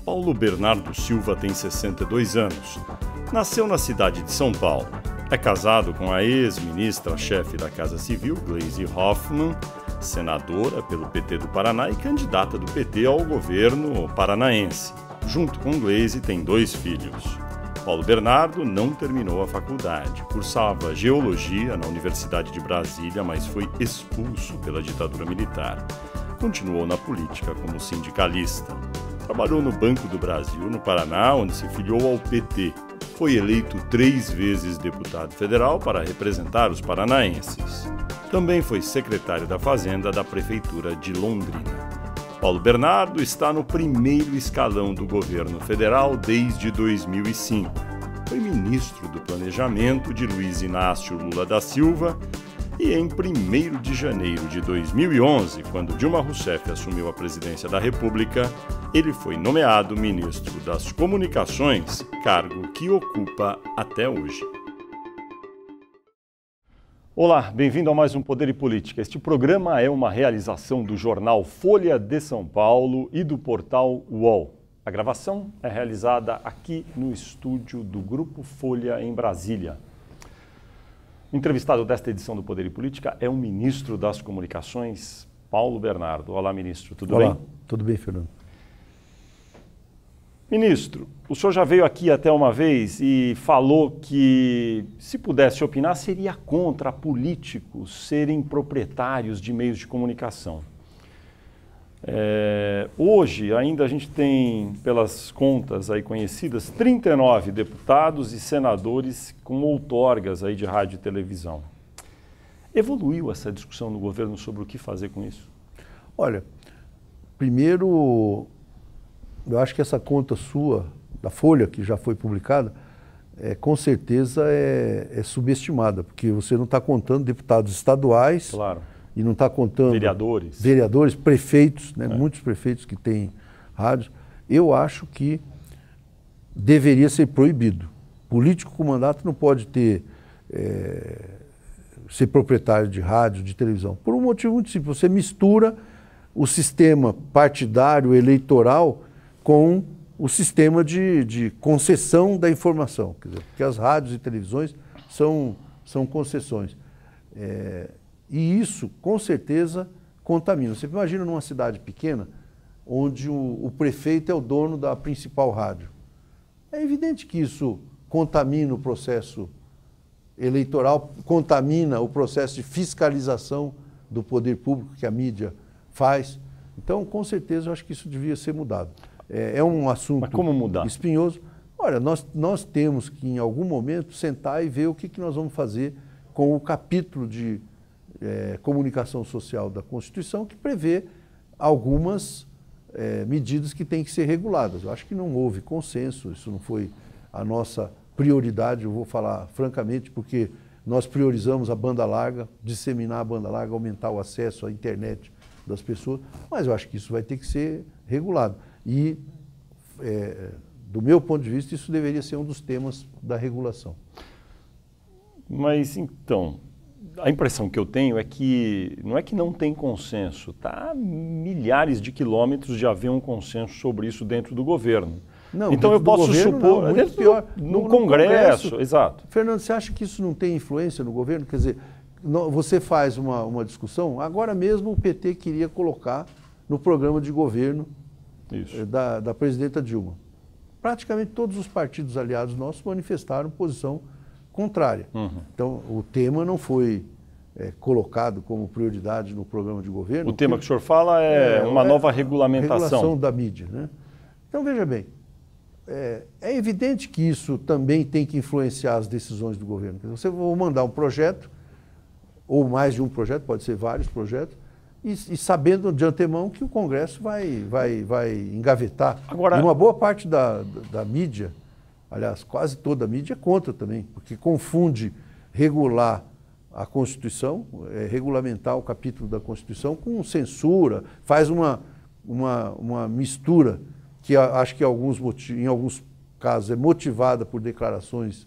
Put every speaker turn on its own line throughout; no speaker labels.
Paulo Bernardo Silva tem 62 anos. Nasceu na cidade de São Paulo. É casado com a ex-ministra-chefe da Casa Civil, Gleisi Hoffmann, senadora pelo PT do Paraná e candidata do PT ao governo paranaense. Junto com Gleisi, tem 2 filhos. Paulo Bernardo não terminou a faculdade. Cursava geologia na Universidade de Brasília, mas foi expulso pela ditadura militar. Continuou na política como sindicalista. Trabalhou no Banco do Brasil, no Paraná, onde se filiou ao PT. Foi eleito 3 vezes deputado federal para representar os paranaenses. Também foi secretário da Fazenda da Prefeitura de Londrina. Paulo Bernardo está no primeiro escalão do governo federal desde 2005. Foi ministro do Planejamento de Luiz Inácio Lula da Silva e em 1º de janeiro de 2011, quando Dilma Rousseff assumiu a presidência da República, ele foi nomeado ministro das Comunicações, cargo que ocupa até hoje. Olá, bem-vindo a mais um Poder e Política. Este programa é uma realização do jornal Folha de São Paulo e do portal UOL. A gravação é realizada aqui no estúdio do Grupo Folha, em Brasília. O entrevistado desta edição do Poder e Política é o ministro das Comunicações, Paulo Bernardo. Olá, ministro, tudo bem?
Olá, tudo bem, Fernando.
Ministro, o senhor já veio aqui até uma vez e falou que, se pudesse opinar, seria contra políticos serem proprietários de meios de comunicação. Hoje, ainda a gente tem, pelas contas aí conhecidas, 39 deputados e senadores com outorgas aí de rádio e televisão. Evoluiu essa discussão no governo sobre o que fazer com isso?
Olha, primeiro, eu acho que essa conta sua, da Folha, que já foi publicada, com certeza é subestimada, porque você não está contando deputados estaduais,
claro,
e não está contando
vereadores,
prefeitos, né, muitos prefeitos que têm rádios. Eu acho que deveria ser proibido. Político com mandato não pode ser proprietário de rádio, de televisão, por um motivo muito simples. Você mistura o sistema partidário eleitoral com o sistema de concessão da informação, quer dizer, porque as rádios e televisões são concessões. E isso, com certeza, contamina. Você imagina numa cidade pequena, onde o prefeito é o dono da principal rádio. É evidente que isso contamina o processo eleitoral, contamina o processo de fiscalização do poder público que a mídia faz. Então, com certeza, eu acho que isso devia ser mudado. É um assunto
Mas como mudar?
Espinhoso. Olha, nós temos que, em algum momento, sentar e ver o que nós vamos fazer com o capítulo de comunicação social da Constituição, que prevê algumas medidas que têm que ser reguladas. Eu acho que não houve consenso, isso não foi a nossa prioridade, eu vou falar francamente, porque nós priorizamos a banda larga, disseminar a banda larga, aumentar o acesso à internet das pessoas, mas eu acho que isso vai ter que ser regulado. E, do meu ponto de vista, isso deveria ser um dos temas da regulação.
Mas, então, a impressão que eu tenho é que não é que não tem consenso, está a milhares de quilômetros de haver um consenso sobre isso dentro do governo.
Não,
então eu posso
governo,
supor,
não, muito pior.
No Congresso, exato.
Fernando, você acha que isso não tem influência no governo? Quer dizer, você faz uma discussão, agora mesmo o PT queria colocar no programa de governo da presidenta Dilma. Praticamente todos os partidos aliados nossos manifestaram posição contrária. Então, o tema não foi colocado como prioridade no programa de governo.
O tema que o senhor fala é uma nova regulamentação.
Regulação da mídia, né? Então, veja bem, é evidente que isso também tem que influenciar as decisões do governo. Você vai mandar um projeto, ou mais de um projeto, pode ser vários projetos, e sabendo de antemão que o Congresso vai engavetar.
Agora,
e uma boa parte da mídia, aliás, quase toda a mídia é contra também, porque confunde regular a Constituição, regulamentar o capítulo da Constituição com censura, faz uma mistura que acho que em alguns casos é motivada por declarações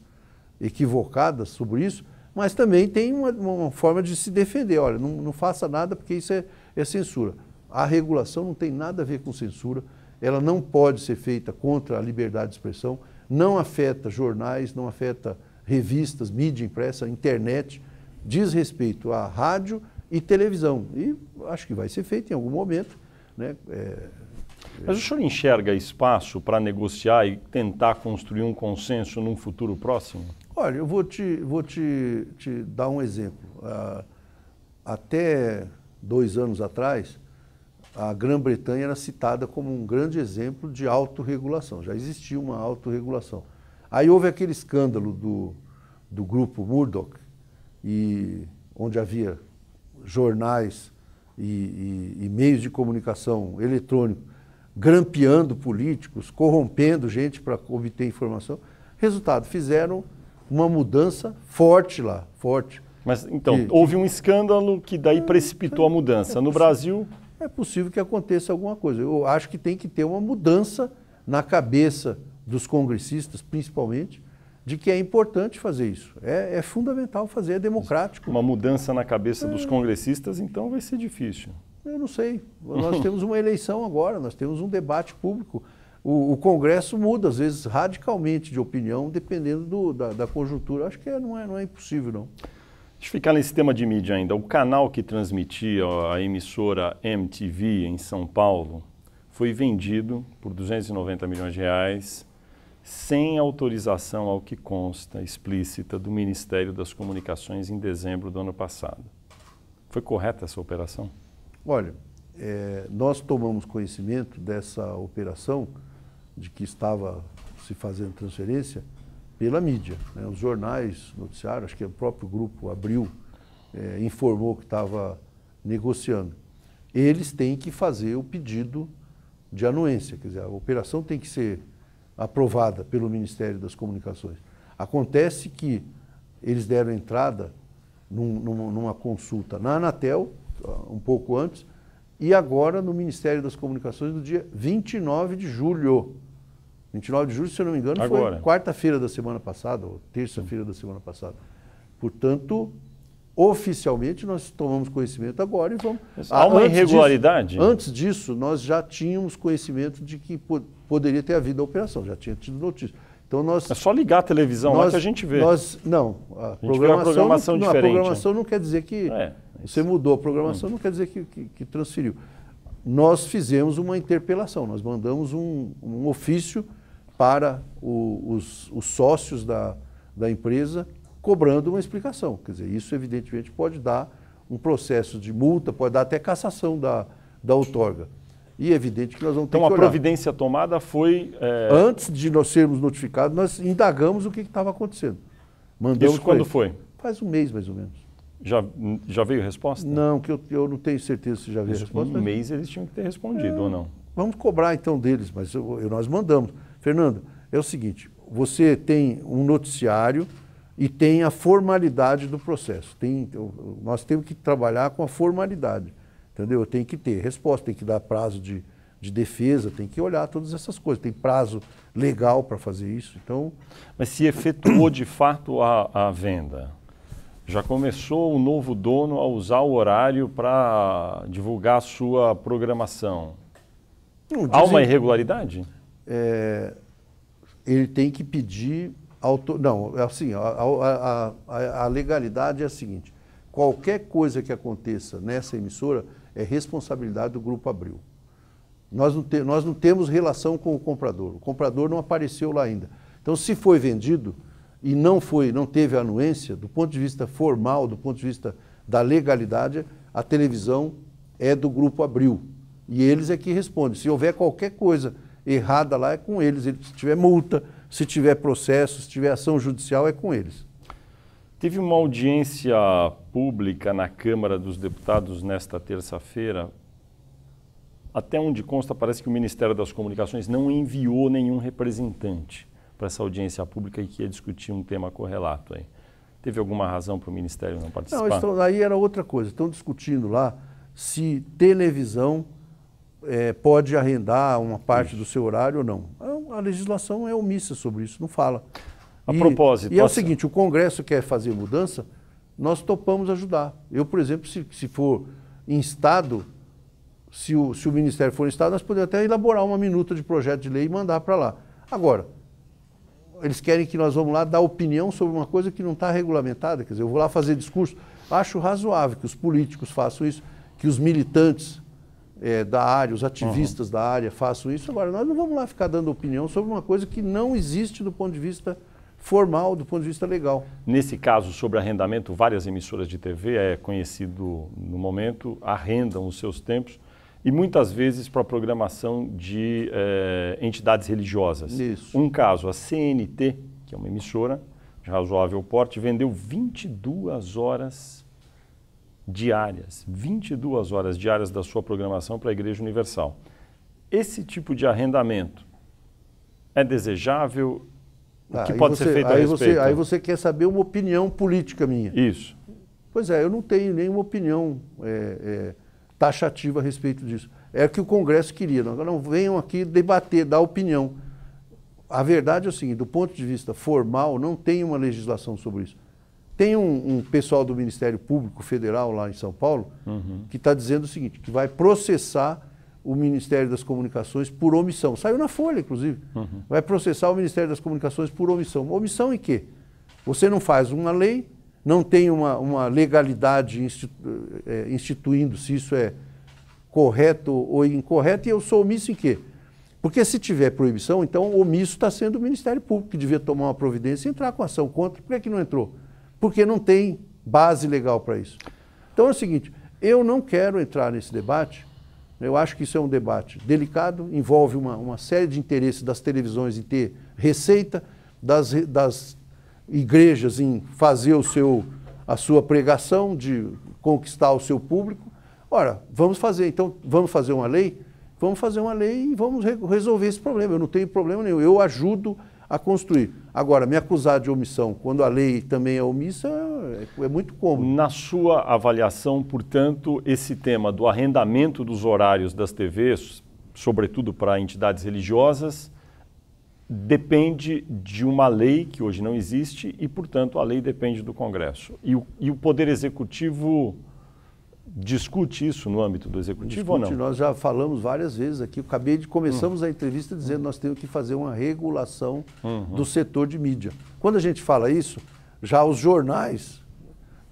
equivocadas sobre isso, mas também tem uma forma de se defender. Olha, não faça nada porque isso é censura. A regulação não tem nada a ver com censura. ela não pode ser feita contra a liberdade de expressão, não afeta jornais, não afeta revistas, mídia impressa, internet, diz respeito à rádio e televisão. E acho que vai ser feito em algum momento, né?
Mas o senhor enxerga espaço para negociar e tentar construir um consenso num futuro próximo?
Olha, eu vou te dar um exemplo. Até 2 anos atrás, a Grã-Bretanha era citada como um grande exemplo de autorregulação. Já existia uma autorregulação. Aí houve aquele escândalo do grupo Murdoch, onde havia jornais e meios de comunicação eletrônico grampeando políticos, corrompendo gente para obter informação. Resultado, fizeram uma mudança forte lá, forte.
Mas então, houve um escândalo que daí precipitou a mudança. No Brasil...
É possível que aconteça alguma coisa. Eu acho que tem que ter uma mudança na cabeça dos congressistas, principalmente, de que é importante fazer isso. É fundamental fazer, é democrático.
Uma mudança na cabeça dos congressistas, então vai ser difícil.
Eu não sei. Nós temos uma eleição agora, nós temos um debate público. O Congresso muda, às vezes, radicalmente de opinião, dependendo da conjuntura. Acho que não é impossível, não.
Deixa eu ficar nesse tema de mídia ainda. O canal que transmitia a emissora MTV em São Paulo foi vendido por R$290 milhões, sem autorização ao que consta explícita do Ministério das Comunicações em dezembro do ano passado. Foi correta essa operação?
Olha, nós tomamos conhecimento dessa operação, de que estava se fazendo transferência, pela mídia, né? Os jornais, noticiários, acho que o próprio grupo Abril informou que estava negociando. Eles têm que fazer o pedido de anuência, quer dizer, a operação tem que ser aprovada pelo Ministério das Comunicações. Acontece que eles deram entrada numa consulta na Anatel, um pouco antes, e agora no Ministério das Comunicações no dia 29 de julho. 29 de julho, se eu não me engano, foi quarta-feira da semana passada, ou terça-feira da semana passada. Portanto, oficialmente, nós tomamos conhecimento agora e vamos...
Há uma irregularidade?
Antes disso, nós já tínhamos conhecimento de que poderia ter havido a operação, já tinha tido notícia. Então nós,
é só ligar a televisão lá que a gente vê.
A
programação diferente.
A programação não quer dizer que você mudou, a programação não quer dizer que transferiu. Nós fizemos uma interpelação, nós mandamos um ofício para os sócios da empresa cobrando uma explicação. Quer dizer, isso evidentemente pode dar um processo de multa, pode dar até cassação da outorga. E é evidente que nós vamos ter que olhar.
Então a providência tomada foi...
Antes de nós sermos notificados, nós indagamos o que estava acontecendo. Mandamos
isso quando foi?
Faz um mês mais ou menos.
Já veio resposta?
Não, que eu não tenho certeza se já veio resposta.
Um mês eles tinham que ter respondido ou não?
Vamos cobrar então deles, mas nós mandamos. Fernando, é o seguinte, você tem um noticiário e tem a formalidade do processo. Nós temos que trabalhar com a formalidade, entendeu? Tem que ter resposta, tem que dar prazo de defesa, tem que olhar todas essas coisas. Tem prazo legal para fazer isso. Então...
Mas se efetuou de fato a venda? Já começou o novo dono a usar o horário para divulgar a sua programação? Há uma irregularidade?
Ele tem que pedir... Não, assim, a legalidade é a seguinte, qualquer coisa que aconteça nessa emissora é responsabilidade do Grupo Abril. Nós não temos relação com o comprador não apareceu lá ainda. Então, se foi vendido e não teve anuência, do ponto de vista formal, do ponto de vista da legalidade, a televisão é do Grupo Abril. E eles é que respondem. Se houver qualquer coisa errada lá, é com eles. Se tiver multa, se tiver processo, se tiver ação judicial, é com eles.
Teve uma audiência pública na Câmara dos Deputados nesta terça-feira. Até onde consta, parece que o Ministério das Comunicações não enviou nenhum representante para essa audiência pública e que ia discutir um tema correlato aí. Teve alguma razão para o Ministério não participar? Não,
aí era outra coisa. Estão discutindo lá se televisão pode arrendar uma parte do seu horário ou não. A legislação é omissa sobre isso, não fala.
A propósito...
E é o seguinte, o Congresso quer fazer mudança, nós topamos ajudar. Eu, por exemplo, se for instado se o Ministério for no Estado, nós podemos até elaborar uma minuta de projeto de lei e mandar para lá. Agora, eles querem que nós vamos lá dar opinião sobre uma coisa que não está regulamentada. Quer dizer, eu vou lá fazer discurso. Acho razoável que os políticos façam isso, que os militantes da área, os ativistas da área façam isso. Agora, nós não vamos lá ficar dando opinião sobre uma coisa que não existe do ponto de vista formal, do ponto de vista legal.
Nesse caso, sobre arrendamento, várias emissoras de TV, é conhecido no momento, arrendam os seus tempos e muitas vezes para a programação de entidades religiosas.
Isso.
Um caso, a CNT, que é uma emissora de razoável porte, vendeu 22 horas diárias, 22 horas diárias da sua programação para a Igreja Universal. Esse tipo de arrendamento é desejável? O que pode ser feito a respeito?
Aí você quer saber uma opinião política minha.
Isso.
Pois é, eu não tenho nenhuma opinião taxativa a respeito disso. É o que o Congresso queria. Não venham aqui debater, dar opinião. A verdade é o seguinte, do ponto de vista formal, não tem uma legislação sobre isso. Tem um pessoal do Ministério Público Federal lá em São Paulo que está dizendo o seguinte, que vai processar o Ministério das Comunicações por omissão. Saiu na Folha, inclusive. Vai processar o Ministério das Comunicações por omissão. Omissão em quê? Você não faz uma lei, não tem uma legalidade instituindo se isso é correto ou incorreto, e eu sou omisso em quê? Porque se tiver proibição, então o omisso está sendo o Ministério Público, que devia tomar uma providência e entrar com ação contra. Por que não entrou? Porque não tem base legal para isso. Então é o seguinte, eu não quero entrar nesse debate, eu acho que isso é um debate delicado, envolve uma série de interesses das televisões em ter receita, das igrejas em fazer a sua pregação, de conquistar o seu público. Ora, vamos fazer uma lei? Vamos fazer uma lei e vamos resolver esse problema. Eu não tenho problema nenhum, eu ajudo a construir. Agora, me acusar de omissão quando a lei também é omissa é muito cômodo.
Na sua avaliação, portanto, esse tema do arrendamento dos horários das TVs, sobretudo para entidades religiosas, depende de uma lei que hoje não existe e, portanto, a lei depende do Congresso. E o Poder Executivo discute isso no âmbito do Executivo ou não?
Nós já falamos várias vezes aqui. Começamos a entrevista dizendo que nós temos que fazer uma regulação do setor de mídia. Quando a gente fala isso, já os jornais,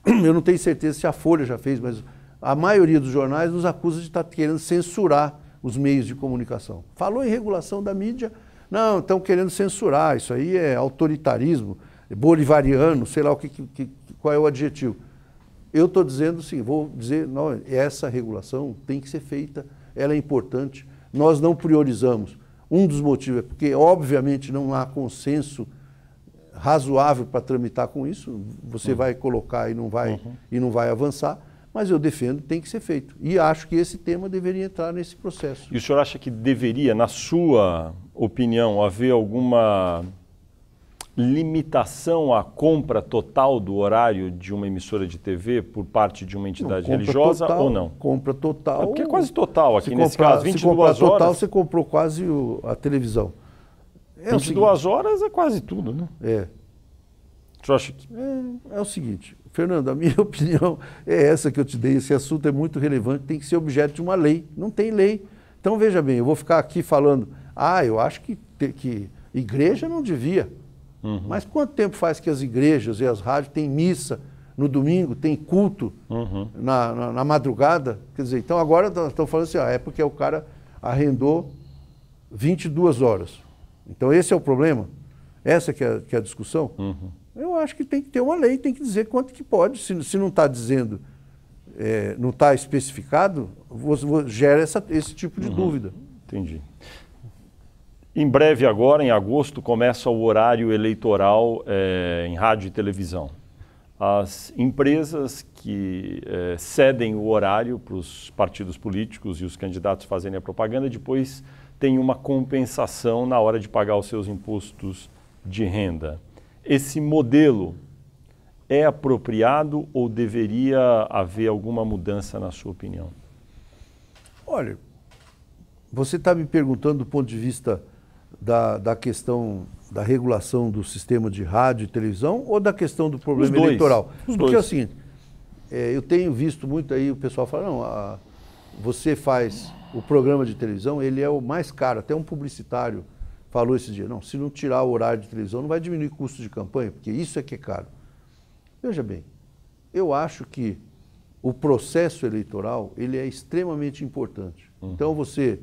eu não tenho certeza se a Folha já fez, mas a maioria dos jornais nos acusa de estar querendo censurar os meios de comunicação. Falou em regulação da mídia, não, estão querendo censurar, isso aí é autoritarismo, bolivariano, sei lá qual é o adjetivo. Eu estou dizendo sim, vou dizer, não, essa regulação tem que ser feita, ela é importante, nós não priorizamos. Um dos motivos é porque, obviamente, não há consenso razoável para tramitar com isso, você vai colocar e não vai avançar, mas eu defendo que tem que ser feito. E acho que esse tema deveria entrar nesse processo.
E o senhor acha que deveria, na sua opinião, haver alguma limitação à compra total do horário de uma emissora de TV por parte de uma entidade religiosa
total,
ou não?
Compra total.
Porque é quase total aqui nesse caso, 22 horas.
Total, você comprou quase a televisão.
22 horas é quase tudo, né?
É.
O senhor acha que...
É o seguinte, Fernando, a minha opinião é essa que eu te dei. Esse assunto é muito relevante, tem que ser objeto de uma lei. Não tem lei. Então, veja bem, eu vou ficar aqui falando, eu acho que igreja não devia. Mas quanto tempo faz que as igrejas e as rádios têm missa no domingo, tem culto na madrugada? Quer dizer, então agora estão falando assim, é porque o cara arrendou 22 horas. Então esse é o problema? Essa que é a discussão? Eu acho que tem que ter uma lei, tem que dizer quanto que pode. Se não está dizendo, não está especificado, gera esse tipo de dúvida.
Entendi. Em breve agora, em agosto, começa o horário eleitoral em rádio e televisão. As empresas que cedem o horário para os partidos políticos e os candidatos fazerem a propaganda, depois têm uma compensação na hora de pagar os seus impostos de renda. Esse modelo é apropriado ou deveria haver alguma mudança na sua opinião?
Olha, você está me perguntando do ponto de vista da questão da regulação do sistema de rádio e televisão ou da questão do problema eleitoral? Porque é o seguinte, eu tenho visto muito aí o pessoal falar, você faz o programa de televisão, ele é o mais caro. Até um publicitário falou esse dia, não, se não tirar o horário de televisão, não vai diminuir o custo de campanha, porque isso é que é caro. Veja bem, eu acho que o processo eleitoral, ele é extremamente importante. Então, você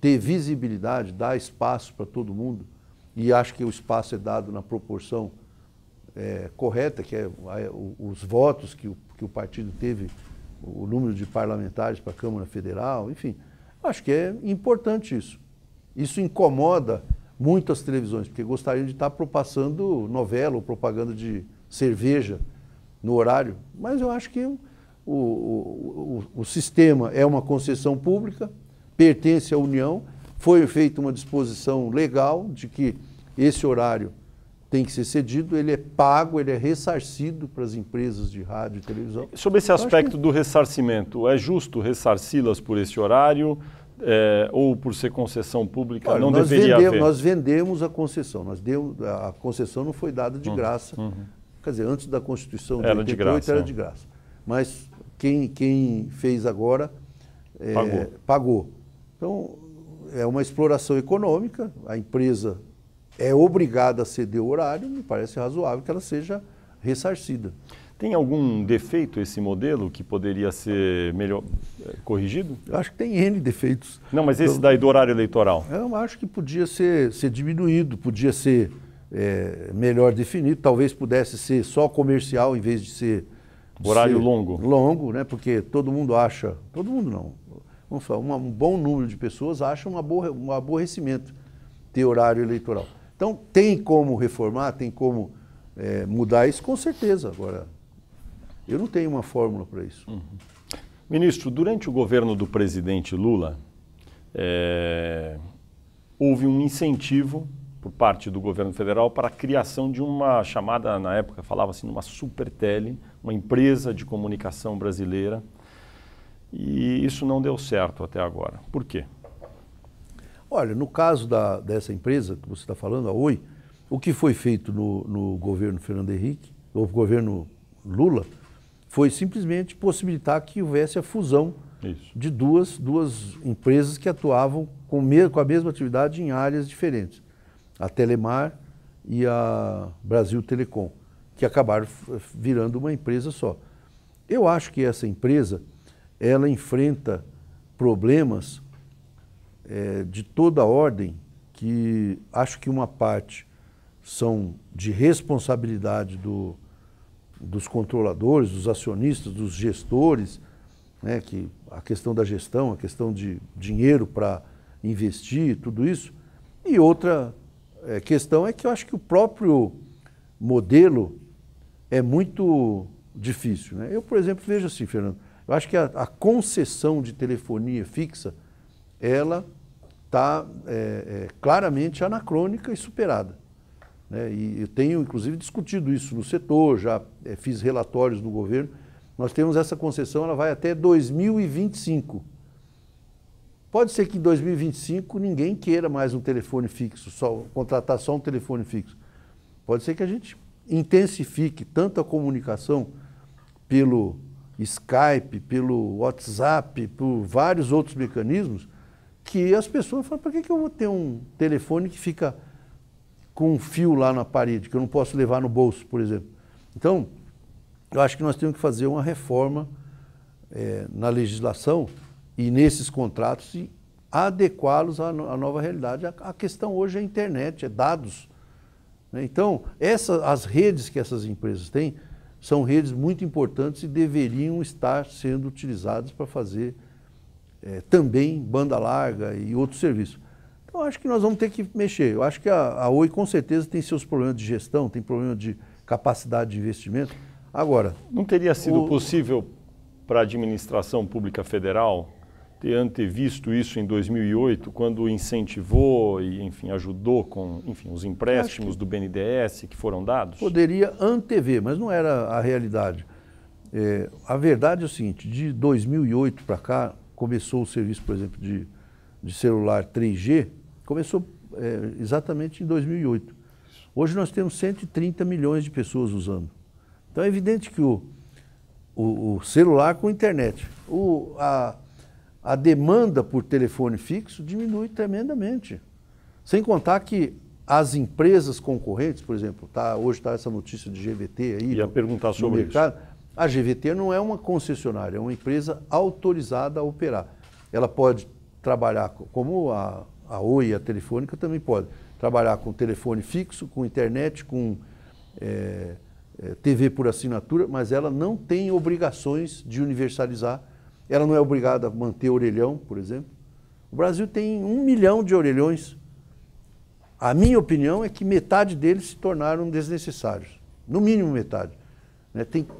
ter visibilidade, dar espaço para todo mundo, e acho que o espaço é dado na proporção correta, que é os votos que o partido teve, o número de parlamentares para a Câmara Federal, enfim, acho que é importante isso. Isso incomoda muito as televisões, porque gostariam de estar passando novela ou propaganda de cerveja no horário, mas eu acho que o sistema é uma concessão pública, pertence à União, foi feita uma disposição legal de que esse horário tem que ser cedido, ele é pago, ele é ressarcido para as empresas de rádio e televisão.
Sobre esse aspecto do ressarcimento, é justo ressarci-las por esse horário ou por ser concessão pública?
Olha,
não deveria haver?
Nós vendemos a concessão, a concessão não foi dada de graça, quer dizer, antes da Constituição de 88 era de graça, mas quem fez agora pagou. Então, é uma exploração econômica, a empresa é obrigada a ceder o horário, me parece razoável que ela seja ressarcida.
Tem algum defeito esse modelo que poderia ser melhor corrigido?
Eu acho que tem N defeitos.
Não, mas esse daí do horário eleitoral?
Eu acho que podia ser diminuído, podia ser melhor definido, talvez pudesse ser só comercial em vez de ser...
Horário longo?
Longo, né? Porque todo mundo acha, todo mundo não, vamos falar, um bom número de pessoas acha um aborrecimento ter horário eleitoral. Então, tem como reformar, tem como mudar isso, com certeza. Agora, eu não tenho uma fórmula para isso.
Ministro, durante o governo do presidente Lula, houve um incentivo por parte do governo federal para a criação de uma chamada, na época falava-se, uma Supertele, uma empresa de comunicação brasileira, e isso não deu certo até agora. Por quê?
Olha, no caso dessa empresa que você está falando, a Oi, o que foi feito no governo Fernando Henrique, ou governo Lula, foi simplesmente possibilitar que houvesse a fusão de duas empresas que atuavam com a mesma atividade em áreas diferentes. A Telemar e a Brasil Telecom, que acabaram virando uma empresa só. Eu acho que essa empresa, ela enfrenta problemas de toda ordem, que acho que uma parte são de responsabilidade dos controladores, dos acionistas, dos gestores, né, que a questão da gestão, a questão de dinheiro para investir, tudo isso. E outra questão é que eu acho que o próprio modelo é muito difícil, né? Eu, por exemplo, vejo assim, Fernando, eu acho que a concessão de telefonia fixa, ela está claramente anacrônica e superada, né? E eu tenho, inclusive, discutido isso no setor, já fiz relatórios no governo. Nós temos essa concessão, ela vai até 2025. Pode ser que em 2025 ninguém queira mais um telefone fixo, contratar só um telefone fixo. Pode ser que a gente intensifique tanto a comunicação pelo Skype, pelo WhatsApp, por vários outros mecanismos, que as pessoas falam, para que eu vou ter um telefone que fica com um fio lá na parede, que eu não posso levar no bolso, por exemplo. Então, eu acho que nós temos que fazer uma reforma na legislação e nesses contratos e adequá-los à nova realidade. A questão hoje é a internet, é dados, né? Então, as redes que essas empresas têm são redes muito importantes e deveriam estar sendo utilizadas para fazer também banda larga e outros serviços. Então, acho que nós vamos ter que mexer. Eu acho que a Oi, com certeza, tem seus problemas de gestão, tem problema de capacidade de investimento. Agora...
Não teria sido possível para a administração pública federal ter antevisto isso em 2008, quando incentivou e, enfim, ajudou com, enfim, os empréstimos do BNDES que foram dados?
Poderia antever, mas não era a realidade. A verdade é o seguinte, de 2008 para cá, começou o serviço, por exemplo, de celular 3G, começou exatamente em 2008. Hoje nós temos 130 milhões de pessoas usando. Então é evidente que o celular com internet, a demanda por telefone fixo diminui tremendamente. Sem contar que as empresas concorrentes, por exemplo, hoje está essa notícia de GVT aí.
Ia perguntar sobre
mercado.
isso.
A GVT não é uma concessionária, é uma empresa autorizada a operar. Ela pode trabalhar, como a Oi e a Telefônica também pode, trabalhar com telefone fixo, com internet, com TV por assinatura, mas ela não tem obrigações de universalizar. Ela não é obrigada a manter orelhão, por exemplo. O Brasil tem 1 milhão de orelhões. A minha opinião é que metade deles se tornaram desnecessários. No mínimo metade.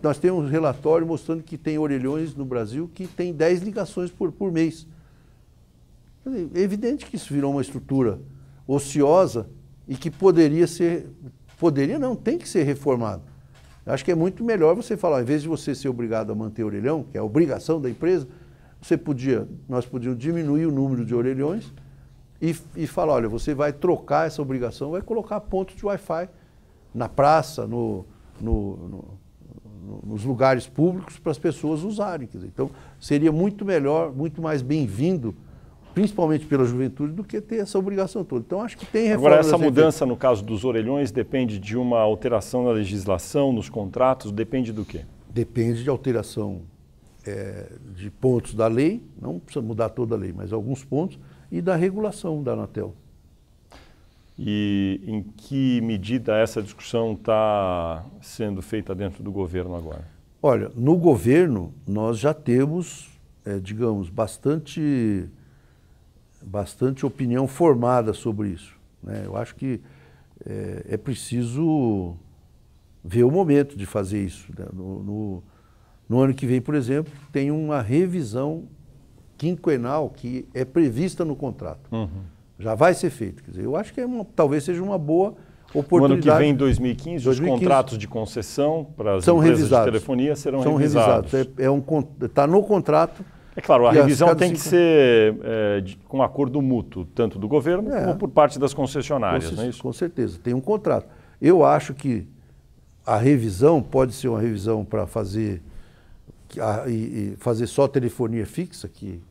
Nós temos um relatório mostrando que tem orelhões no Brasil que tem 10 ligações por mês. É evidente que isso virou uma estrutura ociosa e que tem que ser reformado. Acho que é muito melhor você falar, ao invés de você ser obrigado a manter orelhão, que é a obrigação da empresa, nós podíamos diminuir o número de orelhões e falar, olha, você vai trocar essa obrigação, vai colocar pontos de Wi-Fi na praça, nos lugares públicos para as pessoas usarem. Quer dizer, então, seria muito melhor, muito mais bem-vindo, principalmente pela juventude, do que ter essa obrigação toda. Então, acho que tem reforma.
Agora, essa mudança, no caso dos orelhões, depende de uma alteração na legislação, nos contratos, depende do quê?
Depende de alteração de pontos da lei, não precisa mudar toda a lei, mas alguns pontos, e da regulação da Anatel.
E em que medida essa discussão está sendo feita dentro do governo agora?
Olha, no governo nós já temos, digamos, bastante opinião formada sobre isso, né? Eu acho que é preciso ver o momento de fazer isso, né? No ano que vem, por exemplo, tem uma revisão quinquenal que é prevista no contrato. Uhum. Já vai ser feito. Quer dizer, eu acho que talvez seja uma boa oportunidade.
No ano que vem, em 2015, os contratos de concessão para as empresas de telefonia serão revisados.
Está no contrato.
É claro, a revisão tem que ser com acordo mútuo, tanto do governo como por parte das concessionárias, não é isso?
Com certeza, tem um contrato. Eu acho que a revisão pode ser uma revisão para fazer só telefonia fixa, que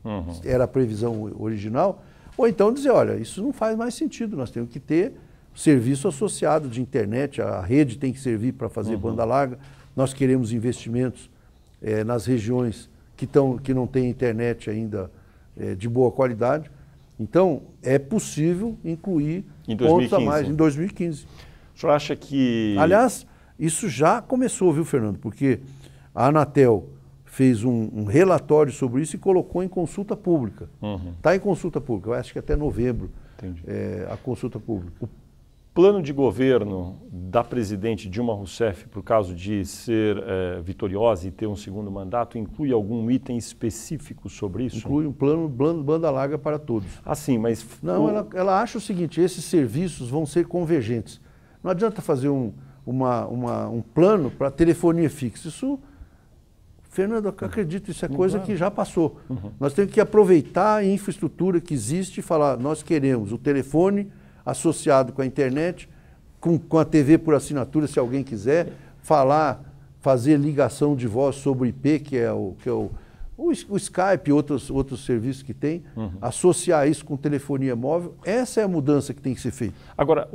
era a previsão original, ou então dizer, olha, isso não faz mais sentido, nós temos que ter serviço associado de internet, a rede tem que servir para fazer banda larga, nós queremos investimentos nas regiões que não têm internet ainda de boa qualidade. Então, é possível incluir pontos a mais em 2015.
O senhor acha que...
Aliás, isso já começou, viu, Fernando? Porque a Anatel fez um relatório sobre isso e colocou em consulta pública. Está em consulta pública, eu acho que até novembro a consulta pública.
O plano de governo da presidente Dilma Rousseff, por caso de ser vitoriosa e ter um segundo mandato, inclui algum item específico sobre isso?
Inclui um plano banda larga para todos.
Ah, sim, mas...
Não, ela acha o seguinte, esses serviços vão ser convergentes. Não adianta fazer um plano para telefonia fixa. Isso... Fernando, eu acredito, isso é coisa que já passou. Nós temos que aproveitar a infraestrutura que existe e falar, nós queremos o telefone associado com a internet, com a TV por assinatura, se alguém quiser, fazer ligação de voz sobre IP, que é o Skype e outros serviços que tem, associar isso com telefonia móvel, essa é a mudança que tem que ser feita.
Agora,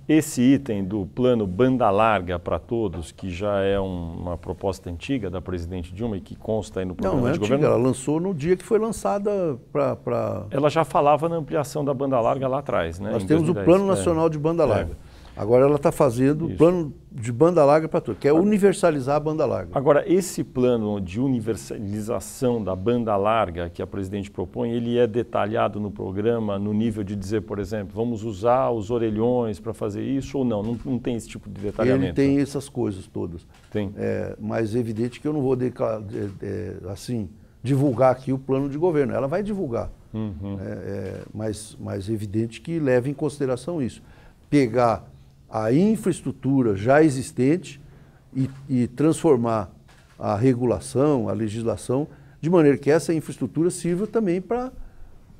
esse item do plano banda larga para todos, que já é uma proposta antiga da presidente Dilma e que consta aí no programa de governo...
Ela lançou no dia que foi lançada para...
Ela já falava na ampliação da banda larga lá atrás, né?
Nós temos 2010. O Plano Nacional de Banda Larga. Agora ela está fazendo o plano de banda larga para tudo, que é universalizar a banda larga.
Agora, esse plano de universalização da banda larga que a presidente propõe, ele é detalhado no programa no nível de dizer, por exemplo, vamos usar os orelhões para fazer isso ou não? Não tem esse tipo de detalhamento?
Ele tem essas coisas todas.
Tem.
Mas é evidente que eu não vou divulgar aqui o plano de governo. Ela vai divulgar. Mas é evidente que leva em consideração isso. Pegar a infraestrutura já existente e transformar a regulação, a legislação, de maneira que essa infraestrutura sirva também para...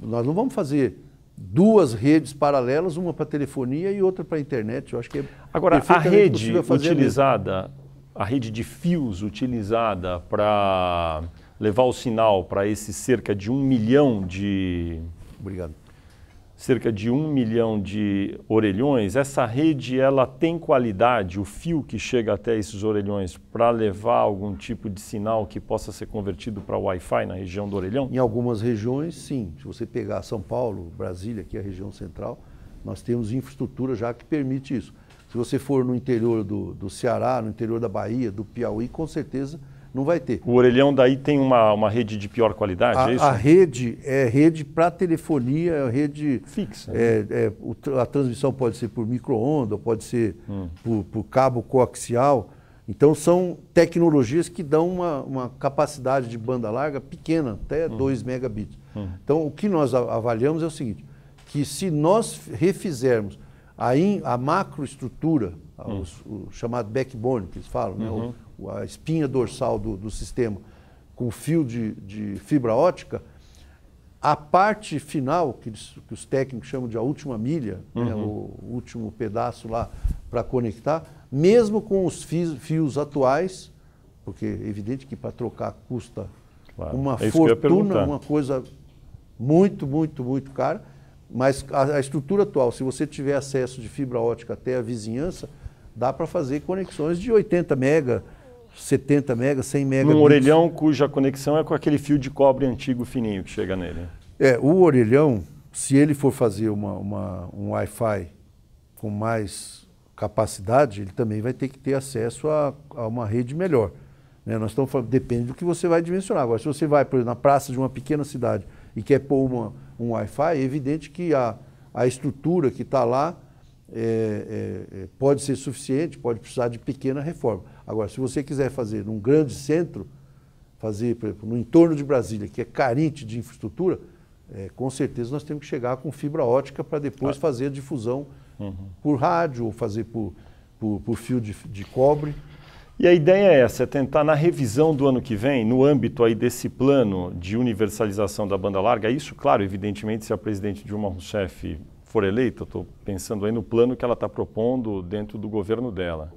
Nós não vamos fazer duas redes paralelas, uma para telefonia e outra para a internet. Eu acho que é
Agora, a rede utilizada, a rede de fios utilizada para levar o sinal para esses cerca de 1 milhão de...
Obrigado.
Cerca de 1 milhão de orelhões, essa rede ela tem qualidade, o fio que chega até esses orelhões, para levar algum tipo de sinal que possa ser convertido para Wi-Fi na região do orelhão?
Em algumas regiões, sim. Se você pegar São Paulo, Brasília, que é a região central, nós temos infraestrutura já que permite isso. Se você for no interior do Ceará, no interior da Bahia, do Piauí, com certeza não vai ter.
O orelhão daí tem uma rede de pior qualidade, é isso?
A rede é rede para telefonia, é rede
fixa.
A transmissão pode ser por micro-onda, pode ser por cabo coaxial. Então são tecnologias que dão uma capacidade de banda larga pequena, até 2 megabits. Então o que nós avaliamos é o seguinte, que se nós refizermos a macroestrutura, o chamado backbone, que eles falam, né? A espinha dorsal do sistema, com fio de fibra ótica, a parte final, que os técnicos chamam de a última milha, né? O último pedaço lá para conectar, mesmo com os fios atuais, porque é evidente que para trocar custa uma fortuna, uma coisa muito, muito, muito cara, mas a estrutura atual, se você tiver acesso de fibra ótica até a vizinhança, dá para fazer conexões de 80 mega, 70 mega, 100 mega.
Um orelhão cuja conexão é com aquele fio de cobre antigo fininho que chega nele.
O orelhão, se ele for fazer um Wi-Fi com mais capacidade, ele também vai ter que ter acesso a uma rede melhor. Né? Nós estamos falando, depende do que você vai dimensionar. Agora, se você vai, por exemplo, na praça de uma pequena cidade e quer pôr um Wi-Fi, é evidente que a estrutura que está lá pode ser suficiente, pode precisar de pequena reforma. Agora, se você quiser fazer num grande centro, fazer, por exemplo, no entorno de Brasília, que é carente de infraestrutura, com certeza nós temos que chegar com fibra ótica para depois fazer a difusão por rádio ou fazer por fio de cobre.
E a ideia é essa, é tentar na revisão do ano que vem, no âmbito aí desse plano de universalização da banda larga, isso, claro, evidentemente, se a presidente Dilma Rousseff for eleita, eu estou pensando aí no plano que ela está propondo dentro do governo dela.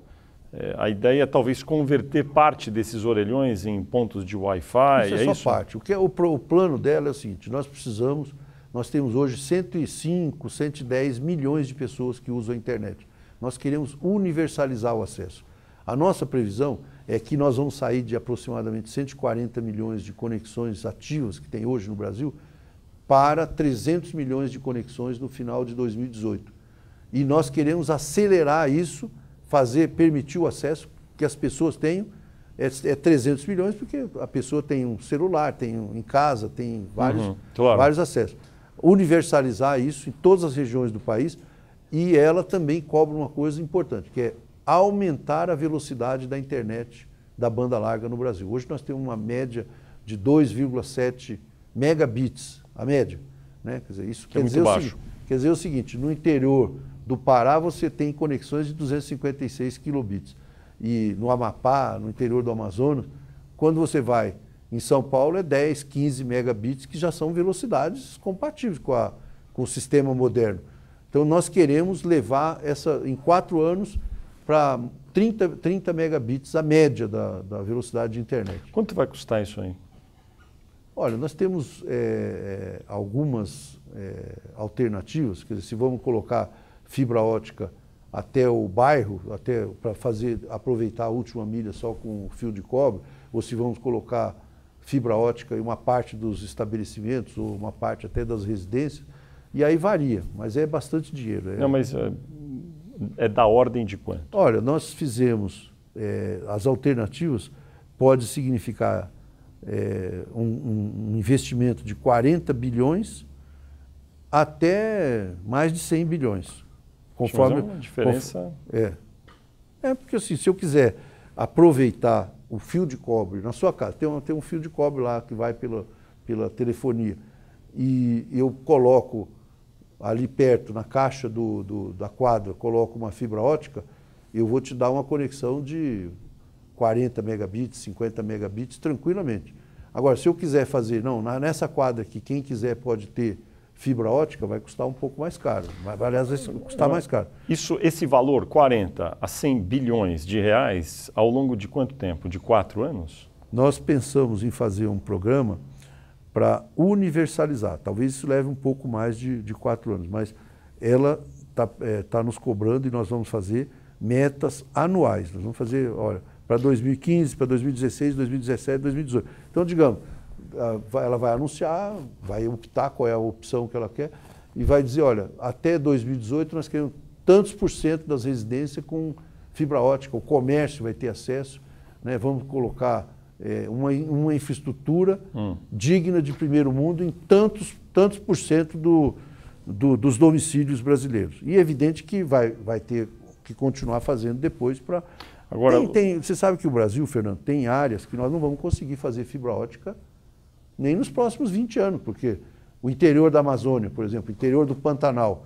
A ideia é talvez converter parte desses orelhões em pontos de Wi-Fi.
Isso é só parte. O plano dela é o seguinte, nós temos hoje 105, 110 milhões de pessoas que usam a internet. Nós queremos universalizar o acesso. A nossa previsão é que nós vamos sair de aproximadamente 140 milhões de conexões ativas que tem hoje no Brasil para 300 milhões de conexões no final de 2018. E nós queremos acelerar isso, permitir o acesso que as pessoas tenham, 300 milhões, porque a pessoa tem um celular, em casa, tem vários acessos. Universalizar isso em todas as regiões do país, e ela também cobra uma coisa importante, que é aumentar a velocidade da internet da banda larga no Brasil. Hoje nós temos uma média de 2,7 megabits, a média. Né? Quer dizer, isso quer dizer o seguinte, no interior do Pará você tem conexões de 256 kilobits. E no Amapá, no interior do Amazonas, quando você vai em São Paulo é 10, 15 megabits, que já são velocidades compatíveis com o sistema moderno. Então nós queremos levar em 4 anos para 30 megabits a média da velocidade de internet.
Quanto vai custar isso aí?
Olha, nós temos algumas alternativas, quer dizer, se vamos colocar fibra ótica até o bairro, para aproveitar a última milha só com fio de cobre, ou se vamos colocar fibra ótica em uma parte dos estabelecimentos, ou uma parte até das residências, e aí varia, mas é bastante dinheiro.
Não, mas é da ordem de quanto?
Olha, nós fizemos, as alternativas pode significar um investimento de 40 bilhões até mais de 100 bilhões. Conforme
uma diferença...
porque assim, se eu quiser aproveitar o fio de cobre na sua casa, tem um fio de cobre lá que vai pela telefonia, e eu coloco ali perto, na caixa da quadra, coloco uma fibra ótica, eu vou te dar uma conexão de 40 megabits, 50 megabits, tranquilamente. Agora, se eu quiser fazer, nessa quadra aqui, quem quiser pode ter fibra ótica, vai custar um pouco mais caro. Aliás, vai custar mais caro.
Esse valor, 40 a 100 bilhões de reais, ao longo de quanto tempo? De 4 anos?
nós pensamos em fazer um programa para universalizar. Talvez isso leve um pouco mais de 4 anos, mas ela está nos cobrando e nós vamos fazer metas anuais. Nós vamos fazer, olha, para 2015, para 2016, 2017, 2018. Então, digamos, ela vai anunciar, vai optar qual é a opção que ela quer e vai dizer, olha, até 2018 nós queremos tantos % das residências com fibra ótica, o comércio vai ter acesso, né? Vamos colocar uma infraestrutura digna de primeiro mundo em tantos % dos domicílios brasileiros. E é evidente que vai ter que continuar fazendo depois para... Agora, você sabe que o Brasil, Fernando, tem áreas que nós não vamos conseguir fazer fibra ótica nem nos próximos 20 anos, porque o interior da Amazônia, por exemplo, o interior do Pantanal,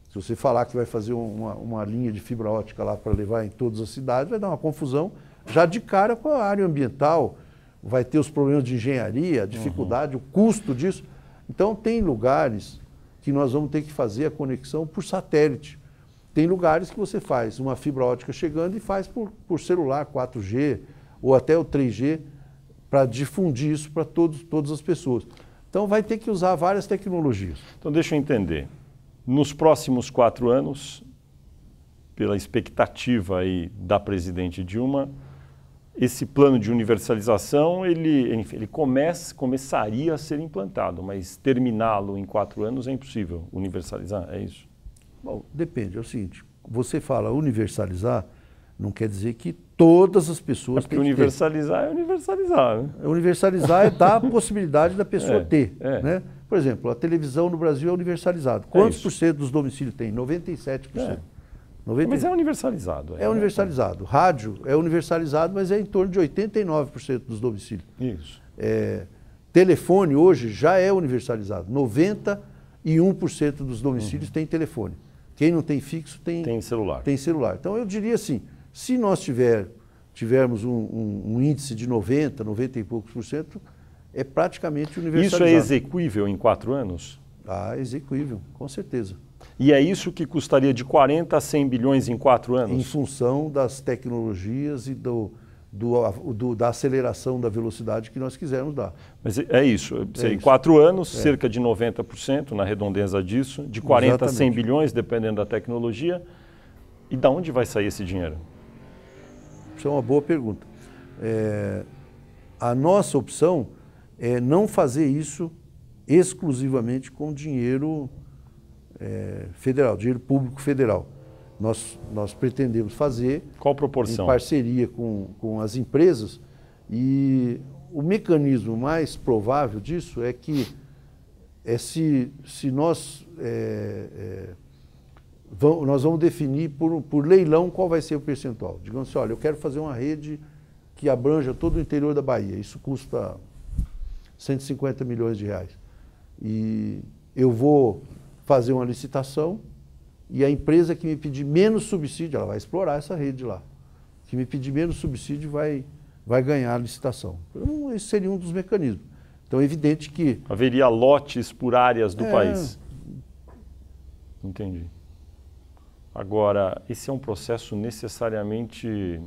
se você falar que vai fazer uma linha de fibra ótica lá para levar em todas as cidades, vai dar uma confusão já de cara com a área ambiental, vai ter os problemas de engenharia, a dificuldade, o custo disso. Então, tem lugares que nós vamos ter que fazer a conexão por satélite. Tem lugares que você faz uma fibra ótica chegando e faz por celular, 4G ou até o 3G, para difundir isso para todas as pessoas. Então vai ter que usar várias tecnologias.
Então deixa eu entender. Nos próximos 4 anos, pela expectativa aí da presidente Dilma, esse plano de universalização ele começaria a ser implantado, mas terminá-lo em 4 anos é impossível universalizar, é isso?
Bom, depende, é o seguinte, você fala universalizar, não quer dizer que todas as pessoas têm que ter.
Universalizar é universalizar, né?
Universalizar é dar a possibilidade da pessoa ter, né? Por exemplo, a televisão no Brasil é universalizada. Quantos por cento dos domicílios tem? 97%.
Mas é universalizado.
É universalizado. Rádio é universalizado, mas é em torno de 89% dos domicílios.
Isso.
Telefone hoje já é universalizado. 91% dos domicílios tem telefone. Quem não tem fixo tem
celular.
Tem celular. Então eu diria assim, se nós tivermos um índice de 90 e poucos %, é praticamente universalizado.
Isso é execuível em 4 anos?
Execuível, com certeza.
E é isso que custaria de 40 a 100 bilhões em 4 anos?
Em função das tecnologias e da aceleração da velocidade que nós quisermos dar.
Mas é isso. Em 4 anos, cerca de 90%, na redondeza disso, de 40 a 100 bilhões, dependendo da tecnologia. E de onde vai sair esse dinheiro?
Isso é uma boa pergunta. A nossa opção é não fazer isso exclusivamente com dinheiro federal, dinheiro público federal. Nós pretendemos fazer...
Qual proporção?
Em parceria com as empresas, e o mecanismo mais provável disso é que se nós vamos definir por leilão qual vai ser o percentual. Digamos assim, olha, eu quero fazer uma rede que abranja todo o interior da Bahia, isso custa 150 milhões de reais. E eu vou fazer uma licitação e a empresa que me pedir menos subsídio, ela vai explorar essa rede lá. Que me pedir menos subsídio vai ganhar a licitação. Então, esse seria um dos mecanismos. Então é evidente que...
Haveria lotes por áreas do país. Entendi. Agora, esse é um processo necessariamente,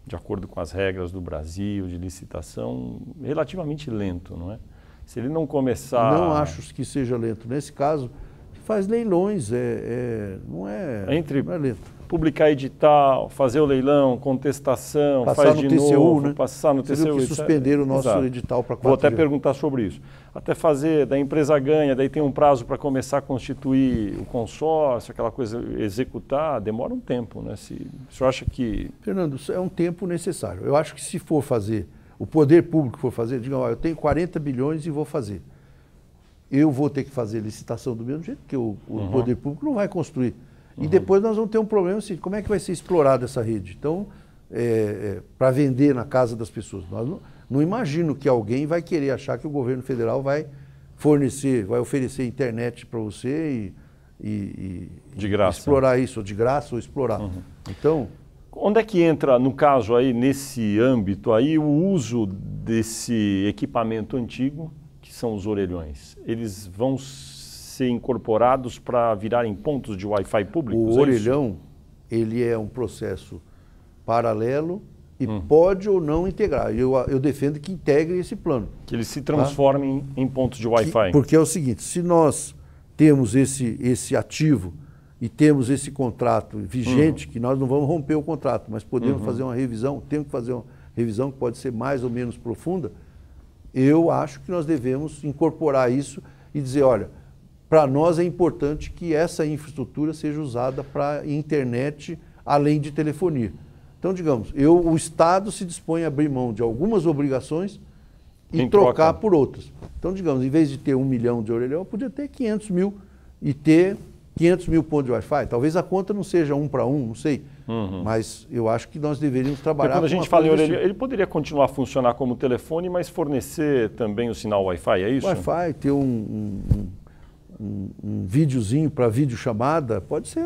de acordo com as regras do Brasil, de licitação, relativamente lento, não é? Se ele não começar...
Não acho que seja lento. Nesse caso, faz leilões, não é lento.
Publicar edital, fazer o leilão, contestação,
passar
faz
no
de
TCU,
novo,
né?
passar no TCU.
Você viu que suspenderam o nosso edital para 4
Vou até
dias.
perguntar sobre isso. Até fazer, da empresa ganha, daí tem um prazo para começar a constituir o consórcio, aquela coisa, executar, demora um tempo, né? O senhor acha que...
Fernando, isso é um tempo necessário. Eu acho que se for fazer, o poder público for fazer, diga, eu tenho 40 bilhões e vou fazer. Eu vou ter que fazer licitação do mesmo jeito, porque o poder público não vai construir. E depois nós vamos ter um problema assim, como é que vai ser explorada essa rede? Então, para vender na casa das pessoas. Nós não imagino que alguém vai querer achar que o governo federal vai oferecer internet para você e
de graça.
Explorar isso, ou de graça ou explorar. Então...
Onde é que entra, no caso aí, nesse âmbito aí, o uso desse equipamento antigo, que são os orelhões? Eles vão ser incorporados para virarem pontos de Wi-Fi públicos?
O orelhão, ele é um processo paralelo e pode ou não integrar. Eu defendo que integre esse plano.
Que eles se transformem em pontos de Wi-Fi.
Porque é o seguinte, se nós temos esse ativo e temos esse contrato vigente, que nós não vamos romper o contrato, mas podemos fazer uma revisão, temos que fazer uma revisão que pode ser mais ou menos profunda, eu acho que nós devemos incorporar isso e dizer, olha, para nós é importante que essa infraestrutura seja usada para internet além de telefonia. Então, digamos, o Estado se dispõe a abrir mão de algumas obrigações e trocar por outras. Então, digamos, em vez de ter 1 milhão de orelhão, eu podia ter 500 mil e ter 500 mil pontos de Wi-Fi. Talvez a conta não seja 1 para 1, não sei. Mas eu acho que nós deveríamos trabalhar
quando a gente fala em orelhão, ele poderia continuar a funcionar como telefone, mas fornecer também o sinal Wi-Fi, é isso?
Wi-Fi, ter um videozinho para videochamada, pode ser...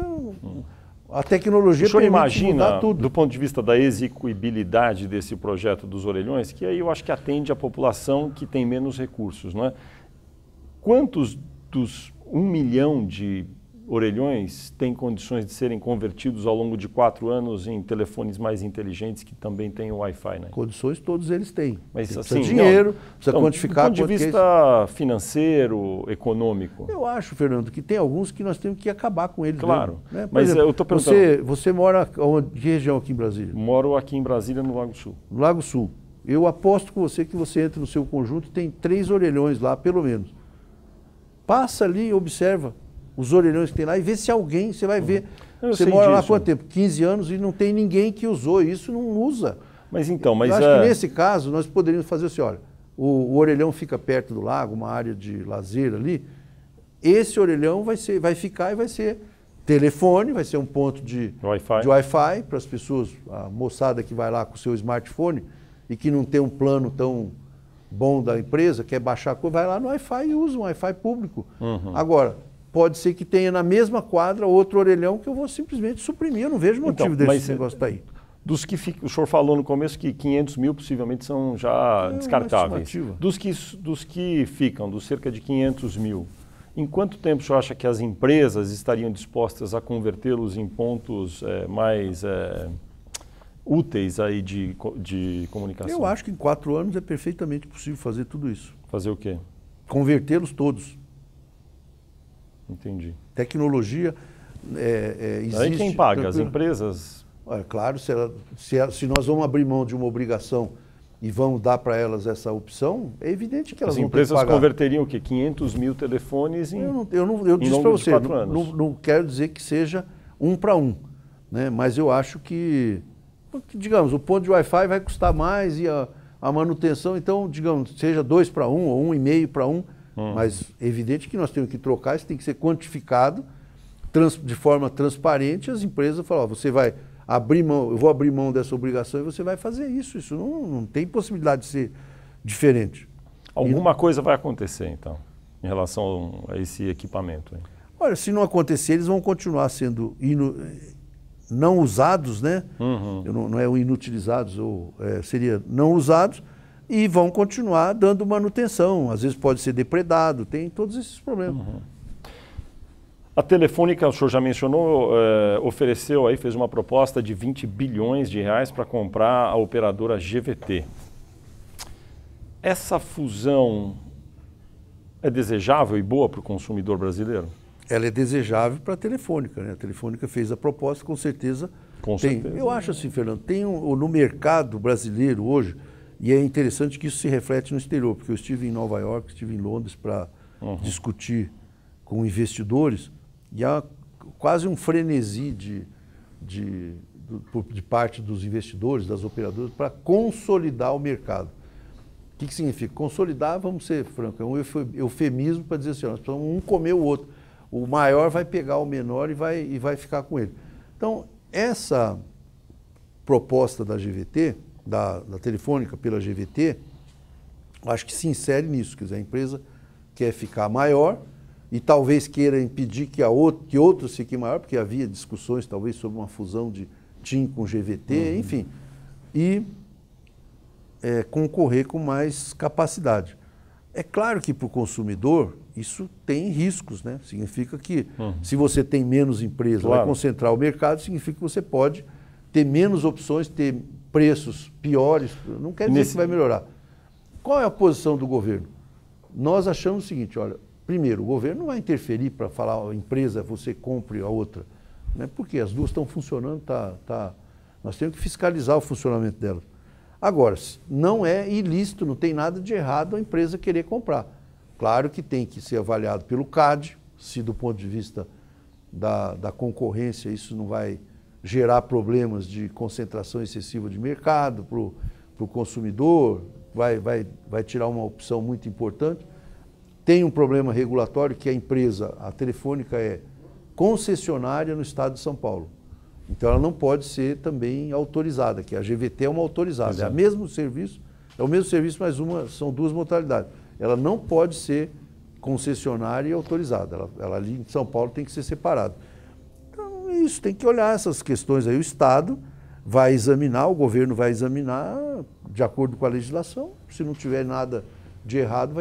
A tecnologia permite mudar tudo.
Do ponto de vista da execuibilidade desse projeto dos orelhões, que aí eu acho que atende a população que tem menos recursos, não é? Quantos dos 1 milhão de orelhões têm condições de serem convertidos ao longo de 4 anos em telefones mais inteligentes que também têm o Wi-Fi, né?
Condições todos eles têm.
Mas
precisa
assim,
dinheiro, precisa quantificar.
Do ponto de vista financeiro, econômico.
Eu acho, Fernando, que tem alguns que nós temos que acabar com eles.
Claro.
Mesmo, né?
Mas
exemplo,
eu estou perguntando...
Você mora onde, que região aqui em Brasília?
Moro aqui em Brasília, no Lago Sul.
No Lago Sul. Eu aposto com você que você entra no seu conjunto, tem 3 orelhões lá, pelo menos. Passa ali e observa os orelhões que tem lá e vê se alguém, você vai ver. Você mora lá há quanto tempo? 15 anos e não tem ninguém que usou isso, não usa.
Mas então,
eu acho que nesse caso nós poderíamos fazer assim, olha, o orelhão fica perto do lago, uma área de lazer ali, esse orelhão vai ficar e vai ser telefone, vai ser um ponto de Wi-Fi para as pessoas, a moçada que vai lá com o seu smartphone e que não tem um plano tão bom da empresa, quer baixar a coisa, vai lá no Wi-Fi e usa um Wi-Fi público. Agora, pode ser que tenha na mesma quadra outro orelhão que eu vou simplesmente suprimir. Eu não vejo motivo desse negócio estar aí.
Dos que o senhor falou no começo que 500 mil possivelmente são já descartáveis. Dos que ficam, dos cerca de 500 mil, em quanto tempo o senhor acha que as empresas estariam dispostas a convertê-los em pontos mais úteis aí de comunicação?
Eu acho que em 4 anos é perfeitamente possível fazer tudo isso.
Fazer o quê?
Convertê-los todos.
Entendi.
Tecnologia existe.
Aí quem paga? As empresas?
Claro, se nós vamos abrir mão de uma obrigação e vamos dar para elas essa opção, é evidente que elas vão ter que pagar. As empresas
converteriam o quê? 500 mil telefones em
Eu disse para você, não quero dizer que seja 1 para 1, né? Mas eu acho que, digamos, o ponto de Wi-Fi vai custar mais e a manutenção, então, digamos, seja 2 para 1 ou 1,5 para 1, mas é evidente que nós temos que trocar, isso tem que ser quantificado de forma transparente. As empresas falam, você vai abrir mão, eu vou abrir mão dessa obrigação e você vai fazer isso. Isso não tem possibilidade de ser diferente.
Alguma coisa vai acontecer, então, em relação a esse equipamento? Hein?
Olha, se não acontecer, eles vão continuar sendo não usados, né? Não é o inutilizados, seria não usados, e vão continuar dando manutenção. Às vezes pode ser depredado, tem todos esses problemas.
A Telefônica, o senhor já mencionou, ofereceu aí, fez uma proposta de 20 bilhões de reais para comprar a operadora GVT. Essa fusão é desejável e boa para o consumidor brasileiro?
Ela é desejável para a Telefônica, né? A Telefônica fez a proposta, com certeza.
Com certeza.
Eu acho assim, Fernando, tem no mercado brasileiro hoje, e é interessante que isso se reflete no exterior, porque eu estive em Nova York, estive em Londres para discutir com investidores, e há quase um frenesi de parte dos investidores, das operadoras, para consolidar o mercado. O que significa? Consolidar, vamos ser francos, é um eufemismo para dizer assim, nós precisamos um comer o outro. O maior vai pegar o menor e vai ficar com ele. Então, essa proposta da GVT, da Telefônica pela GVT, acho que se insere nisso. Quer dizer, a empresa quer ficar maior e talvez queira impedir que outros fiquem maior, porque havia discussões talvez sobre uma fusão de TIM com GVT, enfim, e concorrer com mais capacidade. É claro que para o consumidor isso tem riscos, né? Significa que se você tem menos empresas, vai concentrar o mercado, significa que você pode ter menos opções, ter preços piores, não quer dizer que vai melhorar. Qual é a posição do governo? Nós achamos o seguinte, olha, primeiro, o governo não vai interferir para falar, a empresa, você compre a outra, né? Porque as duas estão funcionando, nós temos que fiscalizar o funcionamento delas. Agora, não é ilícito, não tem nada de errado a empresa querer comprar. Claro que tem que ser avaliado pelo CADE, se do ponto de vista da concorrência isso não vai gerar problemas de concentração excessiva de mercado para o consumidor, vai tirar uma opção muito importante. Tem um problema regulatório que a empresa, a Telefônica, é concessionária no estado de São Paulo. Então ela não pode ser também autorizada, que a GVT é uma autorizada. Exato. É o mesmo serviço, mas são duas modalidades. Ela não pode ser concessionária e autorizada. Ela ali em São Paulo tem que ser separada. Então isso, tem que olhar essas questões aí. O Estado vai examinar, o governo vai examinar de acordo com a legislação. Se não tiver nada de errado,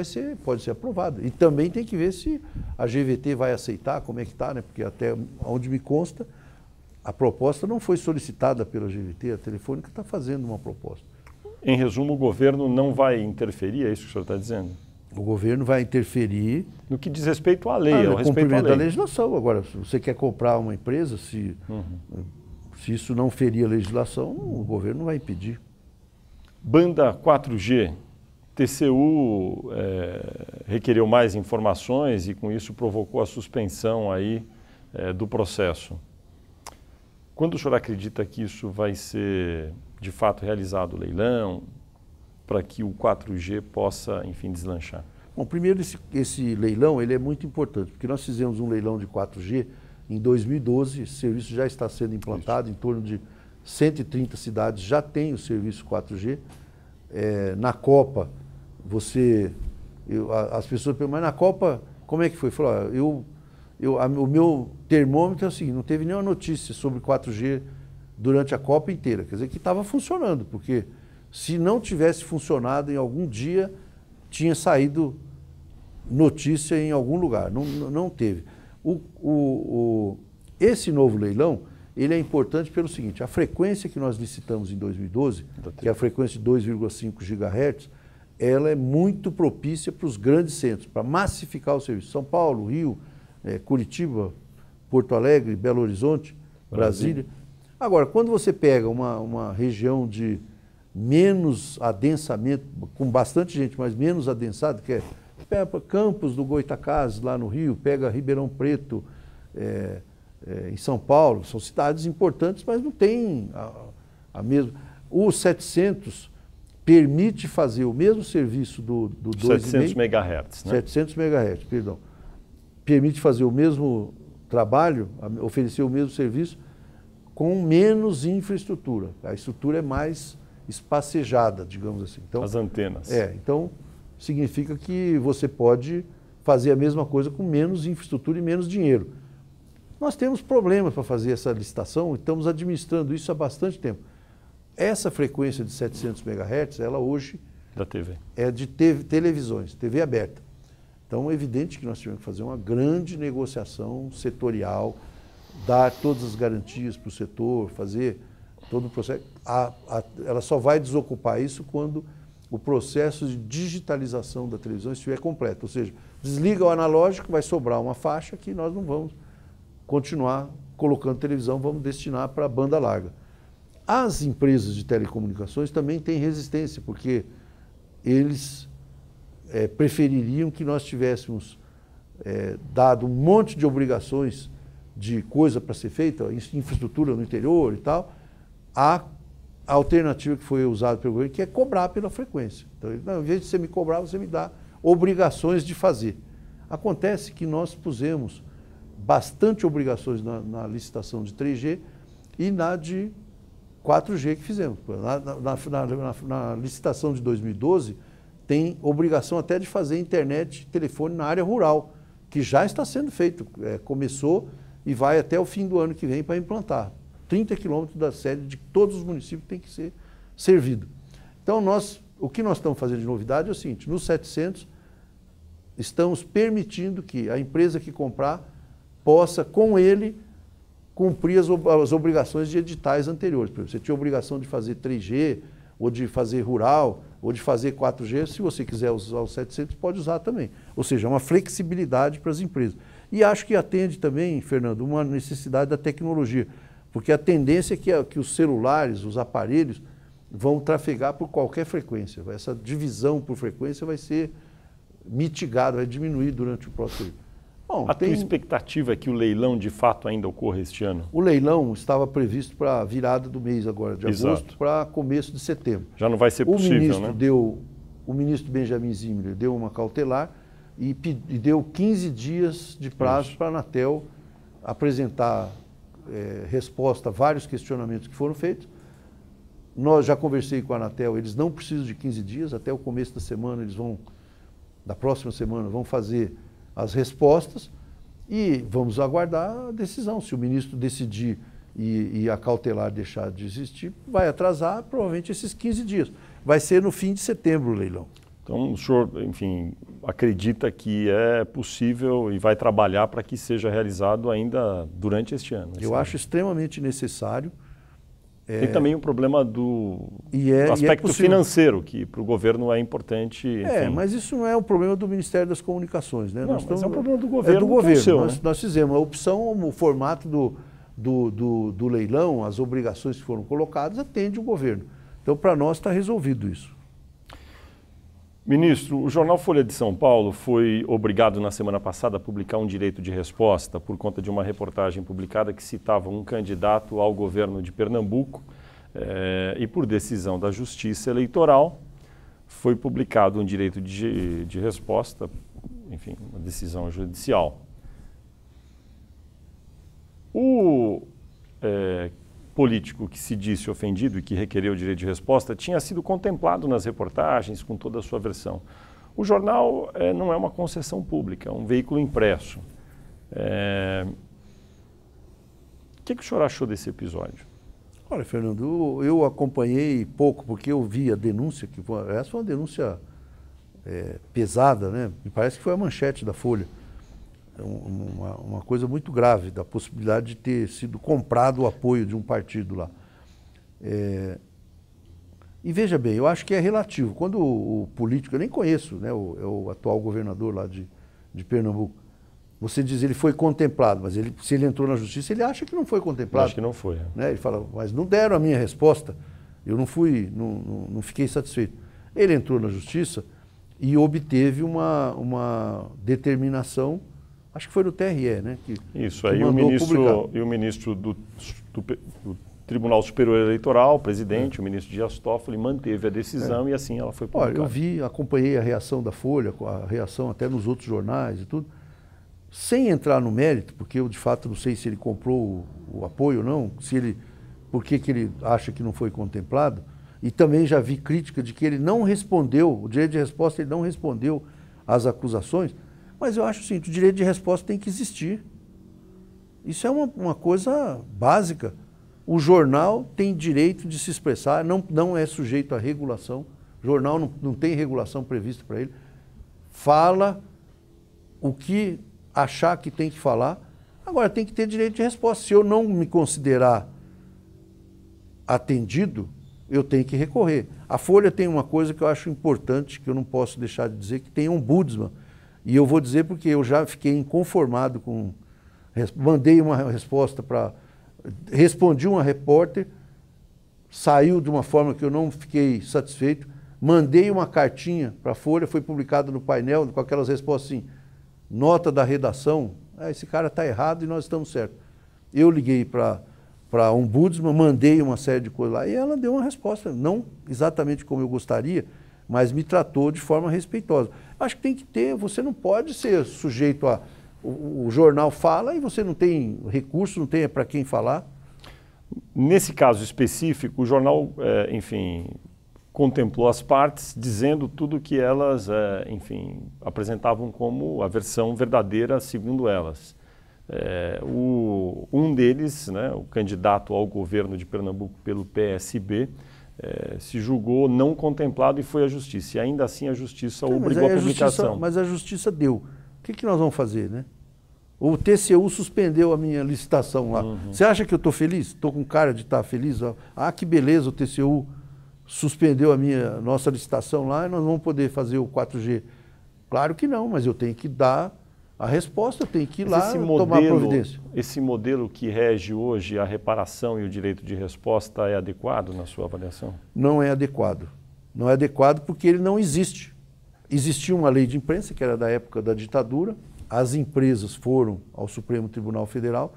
pode ser aprovado. E também tem que ver se a GVT vai aceitar, como é que está, né? Porque até onde me consta, a proposta não foi solicitada pela GVT, a Telefônica está fazendo uma proposta.
Em resumo, o governo não vai interferir, é isso que o senhor está dizendo?
O governo vai interferir...
No que diz respeito à lei, ao respeito
cumprimento
à lei.
da legislação. Agora, se você quer comprar uma empresa, se isso não ferir a legislação, o governo não vai impedir.
Banda 4G, TCU requereu mais informações e com isso provocou a suspensão aí do processo. Quando o senhor acredita que isso vai ser de fato realizado o leilão, para que o 4G possa, enfim, deslanchar?
Bom, primeiro esse leilão ele é muito importante, porque nós fizemos um leilão de 4G em 2012, esse serviço já está sendo implantado, em torno de 130 cidades já tem o serviço 4G. Na Copa, as pessoas perguntam, mas na Copa, como é que foi? Falou, o meu termômetro é o seguinte, não teve nenhuma notícia sobre 4G durante a Copa inteira, quer dizer que estava funcionando, porque se não tivesse funcionado em algum dia, tinha saído notícia em algum lugar, não teve. Esse novo leilão, ele é importante pelo seguinte, a frequência que nós licitamos em 2012, que é a frequência de 2,5 GHz, ela é muito propícia para os grandes centros, para massificar o serviço. São Paulo, Rio, Curitiba, Porto Alegre, Belo Horizonte, Brasília. Agora, quando você pega uma região de menos adensamento, com bastante gente, mas menos adensado, que pega Campos do Goytacazes, lá no Rio, pega Ribeirão Preto, em São Paulo, são cidades importantes, mas não tem a mesma... O 700 permite fazer o mesmo serviço do
700 MHz, né?
700 MHz, perdão. Permite fazer o mesmo trabalho, oferecer o mesmo serviço, com menos infraestrutura. A estrutura é mais espacejada, digamos assim. Então,
as antenas.
Então significa que você pode fazer a mesma coisa com menos infraestrutura e menos dinheiro. Nós temos problemas para fazer essa licitação e estamos administrando isso há bastante tempo. Essa frequência de 700 MHz, ela hoje
da TV.
É de televisões, TV aberta. Então é evidente que nós tivemos que fazer uma grande negociação setorial, dar todas as garantias para o setor, fazer todo o processo. Ela só vai desocupar isso quando o processo de digitalização da televisão estiver completo. Ou seja, desliga o analógico, vai sobrar uma faixa que nós não vamos continuar colocando televisão, vamos destinar para a banda larga. As empresas de telecomunicações também têm resistência, porque eles prefeririam que nós tivéssemos dado um monte de obrigações de coisa para ser feita, infraestrutura no interior e tal, a alternativa que foi usada pelo governo, que é cobrar pela frequência. Então, não, em vez de você me cobrar, você me dá obrigações de fazer. Acontece que nós pusemos bastante obrigações na licitação de 3G e na de 4G que fizemos. Na licitação de 2012, tem obrigação até de fazer internet e telefone na área rural, que já está sendo feito. Começou e vai até o fim do ano que vem para implantar. 30 quilômetros da sede de todos os municípios tem que ser servido. Então, o que nós estamos fazendo de novidade é o seguinte, no 700, estamos permitindo que a empresa que comprar possa, com ele, cumprir as obrigações de editais anteriores. Por exemplo, você tinha a obrigação de fazer 3G, ou de fazer rural, ou de fazer 4G. Se você quiser usar os 700, pode usar também. Ou seja, uma flexibilidade para as empresas. E acho que atende também, Fernando, uma necessidade da tecnologia. Porque a tendência é que os celulares, os aparelhos, vão trafegar por qualquer frequência. Essa divisão por frequência vai ser mitigada, vai diminuir durante o próximo período. Bom,
tua expectativa é que o leilão de fato ainda ocorra este ano?
O leilão estava previsto para a virada do mês agora, de agosto, para começo de setembro.
Já não vai ser possível, né?
O ministro Benjamin Zimmer deu uma cautelar e deu 15 dias de prazo para a Anatel apresentar resposta a vários questionamentos que foram feitos. Nós já conversei com a Anatel, eles não precisam de 15 dias, até o começo da semana, da próxima semana, vão fazer as respostas e vamos aguardar a decisão. Se o ministro decidir e a cautelar deixar de existir, vai atrasar provavelmente esses 15 dias. Vai ser no fim de setembro o leilão.
Então o senhor, enfim, acredita que é possível e vai trabalhar para que seja realizado ainda durante este ano?
Eu acho extremamente necessário.
Tem também o problema do aspecto financeiro, que para o governo é importante. Enfim.
Mas isso não é um problema do Ministério das Comunicações, né?
Não, mas é um problema do governo.
É do governo.
Seu,
nós fizemos a opção, o formato do leilão, as obrigações que foram colocadas, atende o governo. Então, para nós, está resolvido isso.
Ministro, o jornal Folha de São Paulo foi obrigado na semana passada a publicar um direito de resposta por conta de uma reportagem publicada que citava um candidato ao governo de Pernambuco e por decisão da Justiça Eleitoral foi publicado um direito de resposta, enfim, uma decisão judicial. O político que se disse ofendido e que requereu o direito de resposta tinha sido contemplado nas reportagens com toda a sua versão. O jornal não é uma concessão pública, é um veículo impresso. O que o senhor achou desse episódio?
Olha, Fernando, eu acompanhei pouco, porque eu vi a denúncia, essa foi uma denúncia pesada, né? Me parece que foi a manchete da Folha. Uma coisa muito grave, da possibilidade de ter sido comprado o apoio de um partido lá. E veja bem, eu acho que é relativo. Quando o político, eu nem conheço, né, o atual governador lá de Pernambuco, você diz ele foi contemplado, mas se ele entrou na justiça, ele acha que não foi contemplado.
Eu acho que não foi.
Né? Ele fala, mas não deram a minha resposta, eu não fiquei satisfeito. Ele entrou na justiça e obteve uma determinação. Acho que foi no TRE, né?
Isso, aí o ministro do Tribunal Superior Eleitoral, o presidente, o ministro Dias Toffoli, manteve a decisão e assim ela foi publicada.
Olha, acompanhei a reação da Folha, a reação até nos outros jornais e tudo, sem entrar no mérito, porque eu de fato não sei se ele comprou o apoio ou não, por que ele acha que não foi contemplado, e também já vi crítica de que ele não respondeu, o direito de resposta ele não respondeu às acusações. Mas eu acho o seguinte, o direito de resposta tem que existir. Isso é uma coisa básica. O jornal tem direito de se expressar, não é sujeito à regulação. O jornal não tem regulação prevista para ele. Fala o que achar que tem que falar. Agora, tem que ter direito de resposta. Se eu não me considerar atendido, eu tenho que recorrer. A Folha tem uma coisa que eu acho importante, que eu não posso deixar de dizer, que tem um ombudsman. E eu vou dizer porque eu já fiquei inconformado com... Mandei uma resposta respondi uma repórter, saiu de uma forma que eu não fiquei satisfeito, mandei uma cartinha para a Folha, foi publicada no painel, com aquelas respostas assim, nota da redação, esse cara está errado e nós estamos certos. Eu liguei para a ombudsman, mandei uma série de coisas lá e ela deu uma resposta, não exatamente como eu gostaria, mas me tratou de forma respeitosa. Acho que tem que ter, você não pode ser sujeito a... O jornal fala e você não tem recurso, não tem para quem falar.
Nesse caso específico, o jornal, enfim, contemplou as partes, dizendo tudo que elas, enfim, apresentavam como a versão verdadeira, segundo elas. Um deles, né, o candidato ao governo de Pernambuco pelo PSB, se julgou não contemplado e foi à justiça. E ainda assim a justiça obrigou a publicação.
Mas a justiça deu. O que nós vamos fazer, né? O TCU suspendeu a minha licitação lá. Você acha que eu estou feliz? Estou com cara de estar feliz? Ah, que beleza, o TCU suspendeu a nossa licitação lá e nós vamos poder fazer o 4G. Claro que não, mas eu tenho que dar a resposta, eu tenho que ir lá tomar providência.
Esse modelo que rege hoje a reparação e o direito de resposta é adequado na sua avaliação?
Não é adequado. Não é adequado porque ele não existe. Existia uma lei de imprensa, que era da época da ditadura, as empresas foram ao Supremo Tribunal Federal,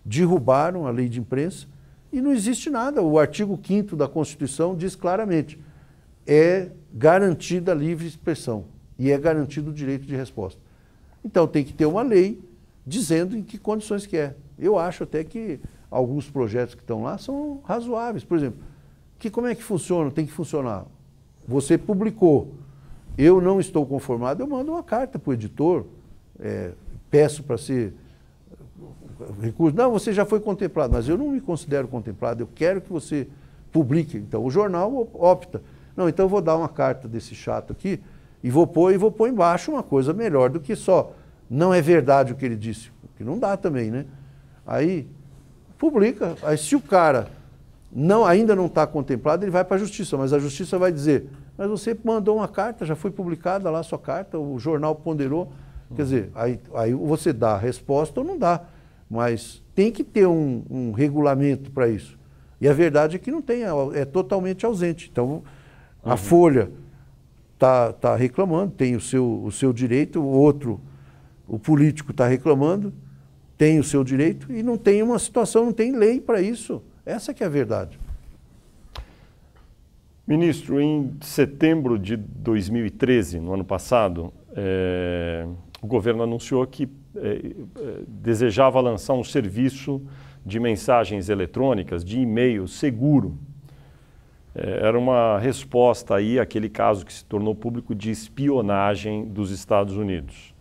derrubaram a lei de imprensa e não existe nada. O artigo 5º da Constituição diz claramente, é garantida a livre expressão e é garantido o direito de resposta. Então tem que ter uma lei dizendo em que condições que é. Eu acho até que alguns projetos que estão lá são razoáveis. Por exemplo, como é que funciona? Tem que funcionar. Você publicou, eu não estou conformado, eu mando uma carta para o editor, peço para ser recurso. Não, você já foi contemplado, mas eu não me considero contemplado, eu quero que você publique. Então o jornal opta. Não, então eu vou dar uma carta desse chato aqui e vou pôr embaixo uma coisa melhor do que só não é verdade o que ele disse, que não dá também, né? Aí publica, aí se o cara ainda não está contemplado, ele vai para a justiça, mas a justiça vai dizer, mas você mandou uma carta, já foi publicada lá a sua carta, o jornal ponderou, quer dizer, aí você dá a resposta ou não dá, mas tem que ter um regulamento para isso. E a verdade é que não tem, é totalmente ausente. Então, a Folha está reclamando, tem o seu direito, o político está reclamando, tem o seu direito e não tem uma situação, não tem lei para isso. Essa que é a verdade.
Ministro, em setembro de 2013, no ano passado, o governo anunciou que desejava lançar um serviço de mensagens eletrônicas, de e-mail seguro. Era uma resposta aí àquele caso que se tornou público de espionagem dos Estados Unidos.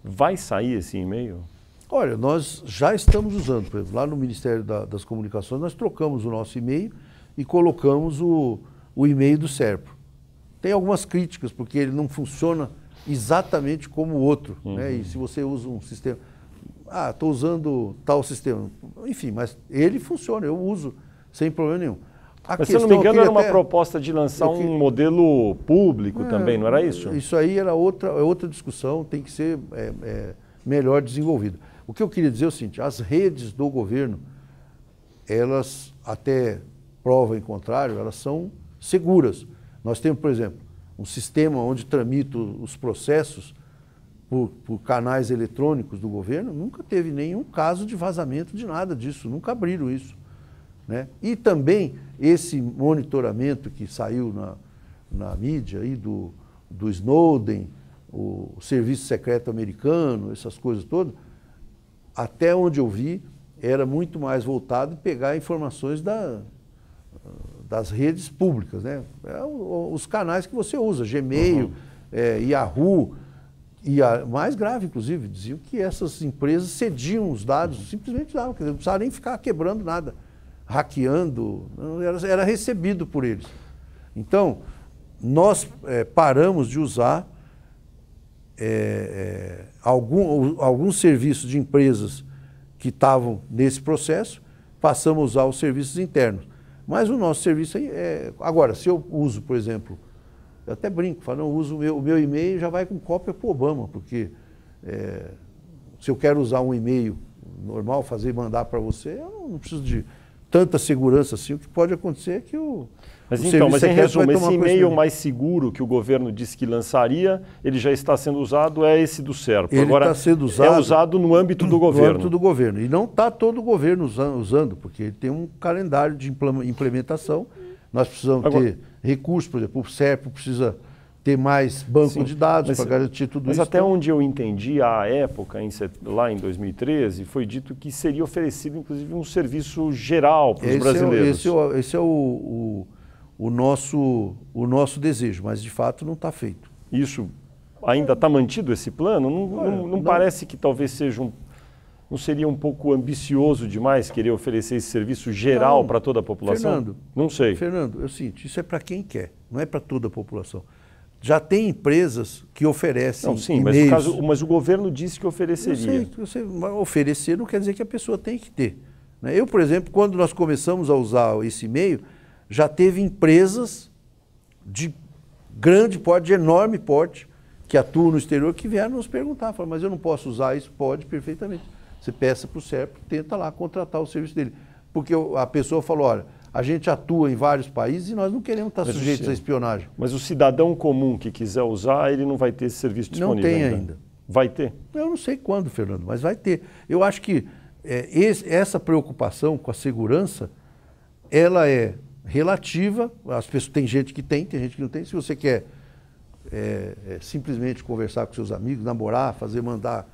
Vai sair esse e-mail?
Olha, nós já estamos usando, por exemplo, lá no Ministério das Comunicações, nós trocamos o nosso e-mail e colocamos o e-mail do SERPRO. Tem algumas críticas, porque ele não funciona exatamente como o outro, né? E se você usa um sistema, estou usando tal sistema, enfim, mas ele funciona, eu uso sem problema nenhum.
Mas, se eu não me engano, era uma proposta de lançar um modelo público também, não era isso?
Isso aí era outra discussão, tem que ser melhor desenvolvida. O que eu queria dizer é o seguinte, as redes do governo, elas, até prova em contrário, elas são seguras. Nós temos, por exemplo, um sistema onde tramita os processos por canais eletrônicos do governo, nunca teve nenhum caso de vazamento de nada disso, nunca abriram isso, né? E também esse monitoramento que saiu na mídia aí do Snowden, o serviço secreto americano, essas coisas todas, até onde eu vi, era muito mais voltado em pegar informações das redes públicas, né? Os canais que você usa, Gmail, Yahoo, e mais grave, inclusive, diziam que essas empresas cediam os dados, simplesmente davam, quer dizer, não precisava nem ficar quebrando nada, hackeando, era recebido por eles. Então, nós paramos de usar alguns serviços de empresas que estavam nesse processo, passamos a usar os serviços internos. Mas o nosso serviço aí agora, se eu uso, por exemplo, eu até brinco, falo, não, uso o meu e-mail, já vai com cópia para o Obama, porque se eu quero usar um e-mail normal, fazer e mandar para você, eu não preciso de tanta segurança assim. O que pode acontecer é que
Mas em resumo, esse e-mail mais seguro que o governo disse que lançaria, ele já está sendo usado, é esse do SERPRO.
Ele está sendo usado,
é usado no âmbito do governo.
No âmbito do governo. E não está todo o governo usando, porque ele tem um calendário de implementação. Nós precisamos ter recursos, por exemplo, o SERPRO precisa ter mais banco de dados para garantir tudo isso.
Mas até onde eu entendi, à época, lá em 2013, foi dito que seria oferecido, inclusive, um serviço geral para os brasileiros.
Esse é o nosso desejo, mas de fato não está feito.
Isso ainda está mantido, esse plano? Não parece que talvez seja não seria um pouco ambicioso demais querer oferecer esse serviço geral para toda a população?
Fernando,
não sei.
Fernando, eu sinto, isso é para quem quer, não é para toda a população. Já tem empresas que oferecem
Não, sim,
e-mails.
mas o governo disse que ofereceria.
Eu sei, mas oferecer não quer dizer que a pessoa tem que ter. Né? Eu, por exemplo, quando nós começamos a usar esse e-mail, já teve empresas de grande porte, de enorme porte, que atuam no exterior, que vieram nos perguntar. Falaram, mas eu não posso usar isso? Pode, perfeitamente. Você peça para o SERP, tenta lá contratar o serviço dele. Porque a pessoa falou, olha, a gente atua em vários países e nós não queremos estar sujeitos à espionagem.
Mas o cidadão comum que quiser usar, ele não vai ter esse serviço disponível?
Não tem ainda.
Vai ter?
Eu não sei quando, Fernando, mas vai ter. Eu acho que essa preocupação com a segurança, ela é relativa. As pessoas, tem gente que tem gente que não tem. Se você quer simplesmente conversar com seus amigos, namorar, mandar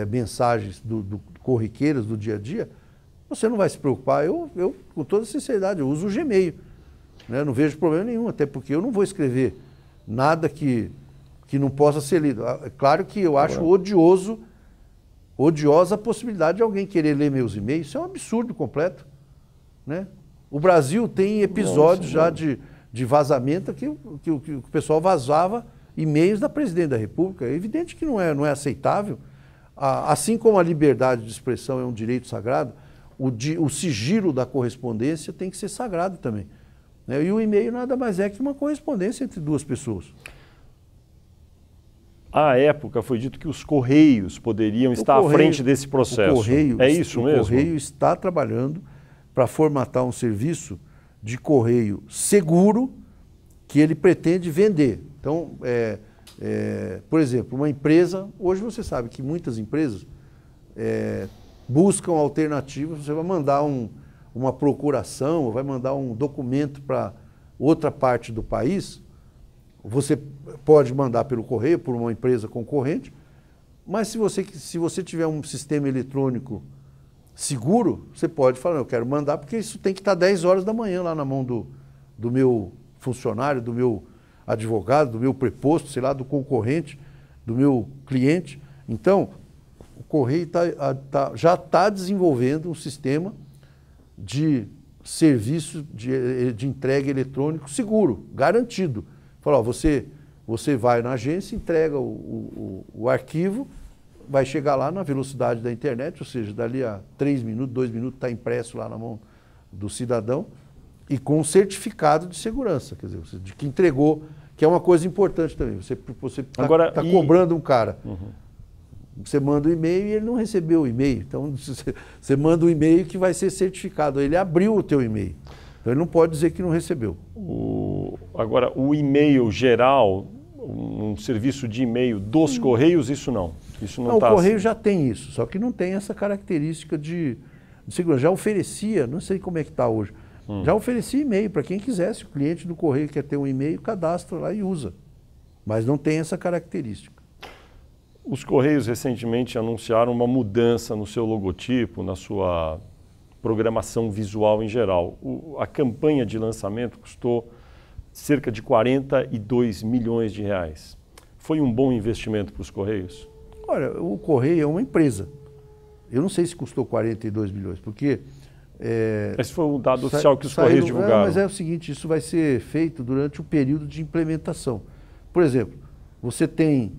mensagens corriqueiras do dia a dia, você não vai se preocupar. Eu com toda sinceridade, eu uso o Gmail. Né? Não vejo problema nenhum, até porque eu não vou escrever nada que não possa ser lido. É claro que eu acho odiosa a possibilidade de alguém querer ler meus e-mails. Isso é um absurdo completo. Né? O Brasil tem episódios de vazamento que o pessoal vazava e-mails da presidente da República. É evidente que não é aceitável. Assim como a liberdade de expressão é um direito sagrado, o sigilo da correspondência tem que ser sagrado também. Né? E o e-mail nada mais é que uma correspondência entre duas pessoas.
À época foi dito que os Correios poderiam estar à frente desse processo. É isso mesmo?
O Correio está trabalhando para formatar um serviço de correio seguro que ele pretende vender. Então, por exemplo, uma empresa, hoje você sabe que muitas empresas buscam alternativas. Você vai mandar uma procuração, ou vai mandar um documento para outra parte do país, você pode mandar pelo correio, por uma empresa concorrente, mas se você tiver um sistema eletrônico seguro, você pode falar, eu quero mandar, porque isso tem que estar 10 horas da manhã lá na mão do meu funcionário, do meu advogado, do meu preposto, sei lá, do concorrente, do meu cliente. Então, o Correio já está desenvolvendo um sistema de serviço de entrega eletrônico seguro, garantido. Fala, ó, você vai na agência, entrega o arquivo, vai chegar lá na velocidade da internet, ou seja, dali a 3 minutos, 2 minutos está impresso lá na mão do cidadão e com um certificado de segurança, quer dizer, de que entregou, que é uma coisa importante também. Você está cobrando um cara. Uhum. Você manda um e-mail e ele não recebeu o e-mail. Então, você manda um e-mail que vai ser certificado. Ele abriu o teu e-mail. Então, ele não pode dizer que não recebeu.
Agora, o e-mail geral, um serviço de e-mail dos Correios, isso não. Isso não
o Correio já tem isso, só que não tem essa característica de segurança. Já oferecia, não sei como é que está hoje, já oferecia e-mail para quem quisesse. O cliente do Correio quer ter um e-mail, cadastra lá e usa. Mas não tem essa característica.
Os Correios recentemente anunciaram uma mudança no seu logotipo, na sua programação visual em geral. A campanha de lançamento custou cerca de 42 milhões de reais. Foi um bom investimento para os Correios?
Olha, o Correio é uma empresa. Eu não sei se custou 42 milhões, porque...
Esse foi o dado oficial que os Correios divulgaram.
Mas é o seguinte, isso vai ser feito durante o período de implementação. Por exemplo, você tem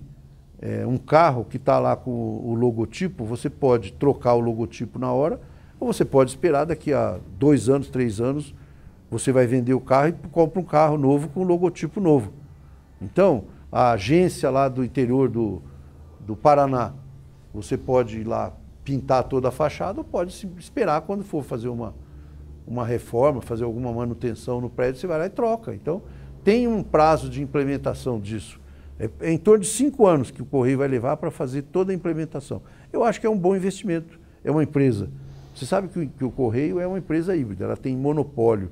um carro que está lá com o logotipo, você pode trocar o logotipo na hora, ou você pode esperar daqui a 2 anos, 3 anos, você vai vender o carro e compra um carro novo com logotipo novo. Então, a agência lá do interior do Paraná, você pode ir lá pintar toda a fachada, ou pode esperar quando for fazer uma reforma, fazer alguma manutenção no prédio, você vai lá e troca. Então, tem um prazo de implementação disso. É em torno de 5 anos que o Correio vai levar para fazer toda a implementação. Eu acho que é um bom investimento. É uma empresa. Você sabe que o Correio é uma empresa híbrida. Ela tem monopólio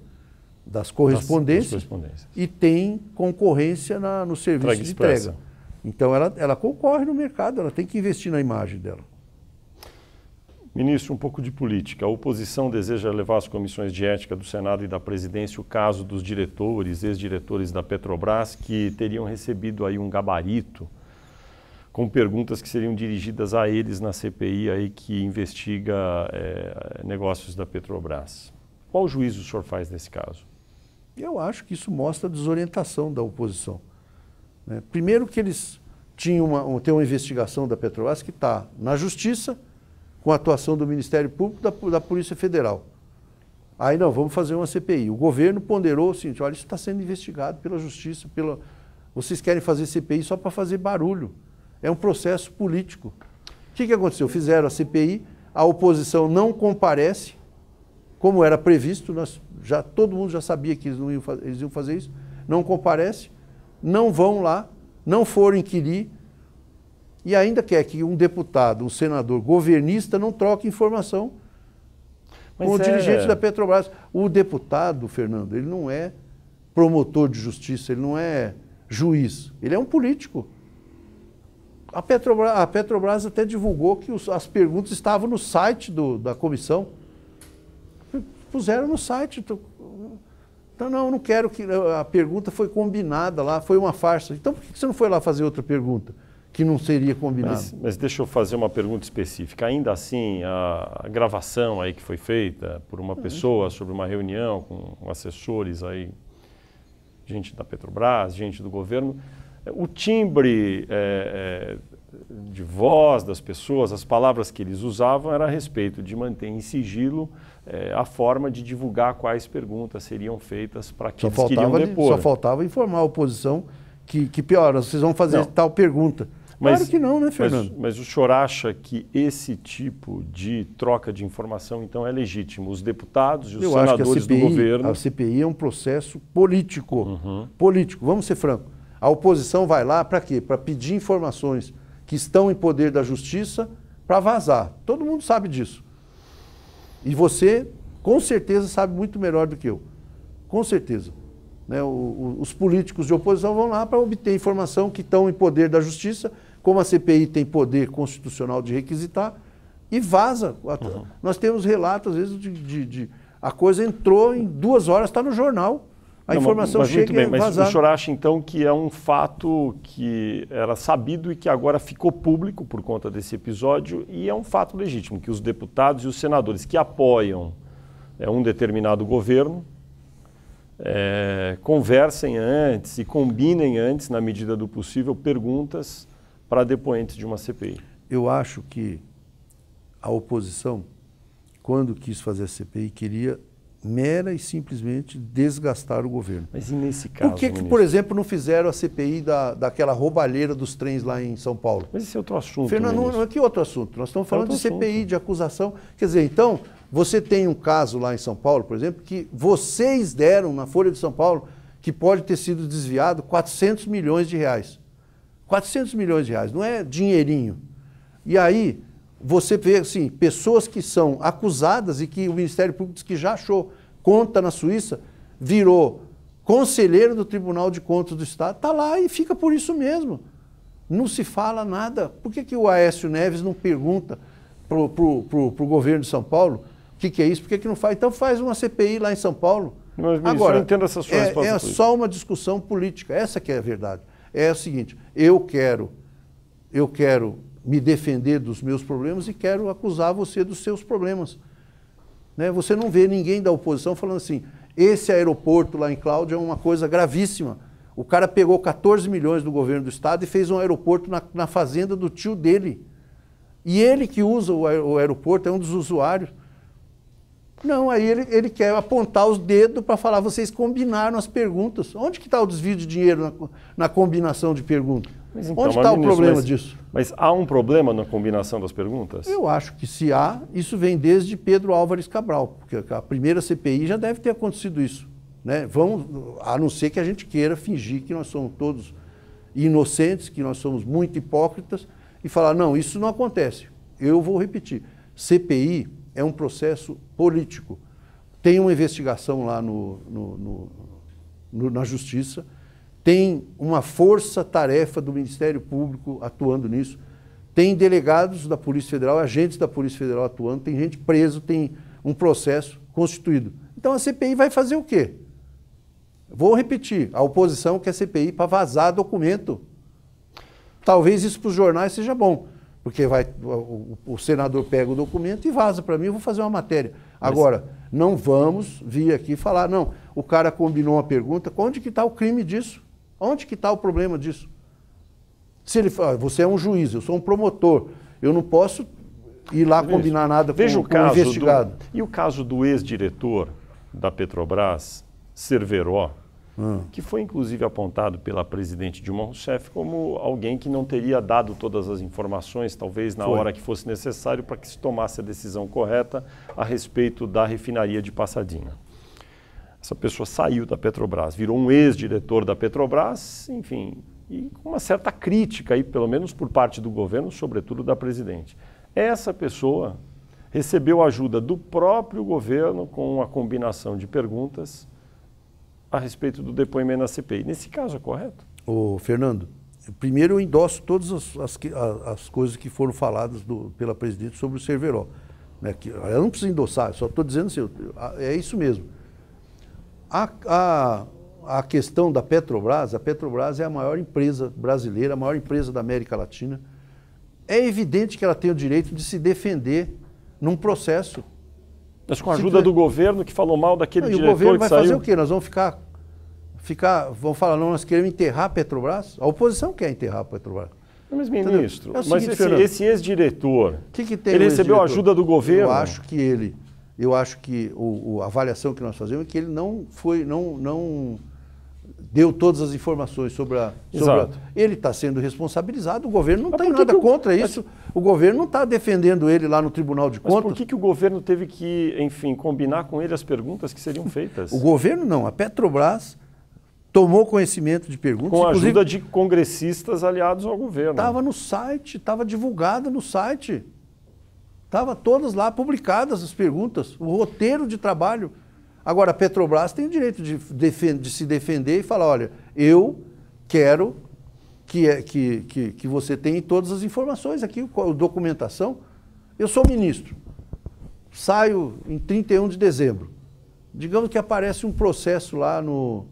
das correspondências e tem concorrência no serviço de entrega. Então, ela concorre no mercado, ela tem que investir na imagem dela.
Ministro, um pouco de política. A oposição deseja levar às comissões de ética do Senado e da Presidência o caso dos diretores, ex-diretores da Petrobras, que teriam recebido aí um gabarito com perguntas que seriam dirigidas a eles na CPI aí que investiga negócios da Petrobras. Qual juízo o senhor faz nesse caso?
Eu acho que isso mostra a desorientação da oposição. Né? Primeiro que eles tinham tem uma investigação da Petrobras que está na Justiça, com a atuação do Ministério Público e da Polícia Federal. Aí não, vamos fazer uma CPI. O governo ponderou o seguinte, olha, isso está sendo investigado pela Justiça, vocês querem fazer CPI só para fazer barulho. É um processo político. O que aconteceu? Fizeram a CPI, a oposição não comparece, como era previsto, todo mundo já sabia que eles iam fazer isso, não comparece, não vão lá, não foram inquirir, e ainda quer que um deputado, um senador governista não troque informação com o dirigente da Petrobras. O deputado, Fernando, ele não é promotor de justiça, ele não é juiz, ele é um político. A Petrobras até divulgou que as perguntas estavam no site da comissão. Puseram no site. Então, não quero que... A pergunta foi combinada lá, foi uma farsa. Então, por que você não foi lá fazer outra pergunta que não seria combinada?
Mas deixa eu fazer uma pergunta específica. Ainda assim, a gravação aí que foi feita por uma pessoa sobre uma reunião com assessores aí, gente da Petrobras, gente do governo, o timbre de voz das pessoas, as palavras que eles usavam era a respeito de manter em sigilo a forma de divulgar quais perguntas seriam feitas para aqueles que queriam depor.
Só faltava informar a oposição que pior, vocês vão fazer tal pergunta. Claro que não, né, Fernando?
Mas o senhor acha que esse tipo de troca de informação, então, é legítimo? Os deputados e os senadores do governo...
A CPI é um processo político. Político, vamos ser francos. A oposição vai lá para quê? Para pedir informações que estão em poder da justiça para vazar. Todo mundo sabe disso. E você, com certeza, sabe muito melhor do que eu. Com certeza. Né? Os políticos de oposição vão lá para obter informação que estão em poder da justiça, como a CPI tem poder constitucional de requisitar, e vaza. Nós temos relatos, às vezes, a coisa entrou em 2 horas, está no jornal. A informação chega e é vazada.
Mas o senhor acha, então, que é um fato que era sabido e que agora ficou público por conta desse episódio, e é um fato legítimo, que os deputados e os senadores que apoiam um determinado governo conversem antes e combinem antes, na medida do possível, perguntas para depoentes de uma CPI?
Eu acho que a oposição, quando quis fazer a CPI, queria mera e simplesmente desgastar o governo.
Mas e nesse caso,
por que, por exemplo, não fizeram a CPI daquela roubalheira dos trens lá em São Paulo?
Mas esse é outro assunto.
Fernando, não é que outro assunto. Nós estamos falando de CPI, de acusação. Quer dizer, então, você tem um caso lá em São Paulo, por exemplo, que vocês deram na Folha de São Paulo que pode ter sido desviado 400 milhões de reais. 400 milhões de reais, não é dinheirinho. E aí, você vê assim, pessoas que são acusadas e que o Ministério Público diz que já achou conta na Suíça, virou conselheiro do Tribunal de Contas do Estado, está lá e fica por isso mesmo. Não se fala nada. Por que o Aécio Neves não pergunta para o governo de São Paulo o que é isso? Por que não faz? Então faz uma CPI lá em São Paulo.
Mas, agora, eu entendo essa sua resposta.
É só uma discussão política. Essa que é a verdade. É o seguinte, eu quero me defender dos meus problemas e quero acusar você dos seus problemas. Né? Você não vê ninguém da oposição falando assim, esse aeroporto lá em Cláudia é uma coisa gravíssima. O cara pegou 14 milhões do governo do estado e fez um aeroporto na fazenda do tio dele. E ele que usa o aeroporto, é um dos usuários. Não, aí ele quer apontar os dedos para falar, vocês combinaram as perguntas. Onde que está o desvio de dinheiro na combinação de perguntas? Então, onde está o problema disso?
Mas há um problema na combinação das perguntas?
Eu acho que se há, isso vem desde Pedro Álvares Cabral, porque a primeira CPI já deve ter acontecido isso. Né? A não ser que a gente queira fingir que nós somos todos inocentes, que nós somos muito hipócritas, e falar, não, isso não acontece. Eu vou repetir, CPI é um processo político. Tem uma investigação lá na Justiça, tem uma força-tarefa do Ministério Público atuando nisso, tem delegados da Polícia Federal, agentes da Polícia Federal atuando, tem gente presa, tem um processo constituído. Então a CPI vai fazer o quê? Vou repetir, a oposição quer CPI para vazar documento. Talvez isso para os jornais seja bom, porque o senador pega o documento e vaza para mim, eu vou fazer uma matéria. Agora, Não vamos vir aqui falar, não, o cara combinou uma pergunta, onde que está o crime disso? Onde que está o problema disso? Se ele fala, você é um juiz, eu sou um promotor, eu não posso ir lá combinar nada com o investigado.
E o caso do ex-diretor da Petrobras, Cerveró, que foi inclusive apontado pela presidente Dilma Rousseff como alguém que não teria dado todas as informações, talvez na hora que fosse necessário, para que se tomasse a decisão correta a respeito da refinaria de Passadinha. Essa pessoa saiu da Petrobras, virou um ex-diretor da Petrobras, enfim, e com uma certa crítica aí, pelo menos por parte do governo, sobretudo da presidente. Essa pessoa recebeu ajuda do próprio governo com uma combinação de perguntas a respeito do depoimento na CPI. Nesse caso é correto?
Ô, Fernando, primeiro eu endosso todas as coisas que foram faladas pela presidente sobre o Cerveró. Né, que, ela não precisa endossar, só estou dizendo assim, é isso mesmo. A questão da Petrobras, a Petrobras é a maior empresa brasileira, a maior empresa da América Latina. É evidente que ela tem o direito de se defender num processo.
Mas com a ajuda do governo que falou mal daquele diretor que saiu... E o governo
vai fazer o quê? Nós vamos vamos falar, não, nós queremos enterrar a Petrobras? A oposição quer enterrar a Petrobras.
Mas, ministro, esse ex-diretor, ele recebeu ajuda do governo?
Eu acho que a avaliação que nós fazemos é que ele não deu todas as informações sobre ele está sendo responsabilizado, o governo não tem nada contra isso. O governo não está defendendo ele lá no Tribunal de Contas.
Mas por que o governo teve que, enfim, combinar com ele as perguntas que seriam feitas?
O governo não, a Petrobras tomou conhecimento de perguntas.
Com a ajuda de congressistas aliados ao governo.
Estava no site, estava divulgada no site. Estava todas lá publicadas as perguntas, o roteiro de trabalho. Agora, a Petrobras tem o direito de se defender e falar, olha, eu quero que você tenha todas as informações aqui, a documentação. Eu sou ministro, saio em 31 de dezembro. Digamos que aparece um processo lá no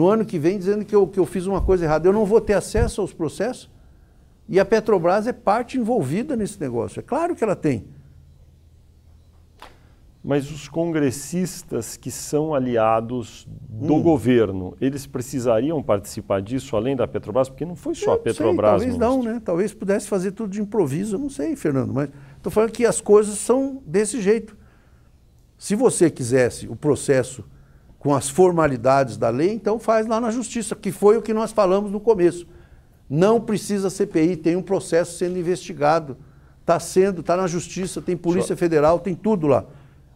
ano que vem dizendo que eu fiz uma coisa errada. Eu não vou ter acesso aos processos e a Petrobras é parte envolvida nesse negócio. É claro que ela tem.
Mas os congressistas que são aliados do governo, eles precisariam participar disso além da Petrobras? Porque não foi só a Petrobras,
talvez não, né? Talvez pudesse fazer tudo de improviso, eu não sei, Fernando, mas estou falando que as coisas são desse jeito. Se você quisesse o processo com as formalidades da lei, então faz lá na Justiça, que foi o que nós falamos no começo. Não precisa CPI, tem um processo sendo investigado, está na Justiça, tem Polícia Federal, tem tudo lá.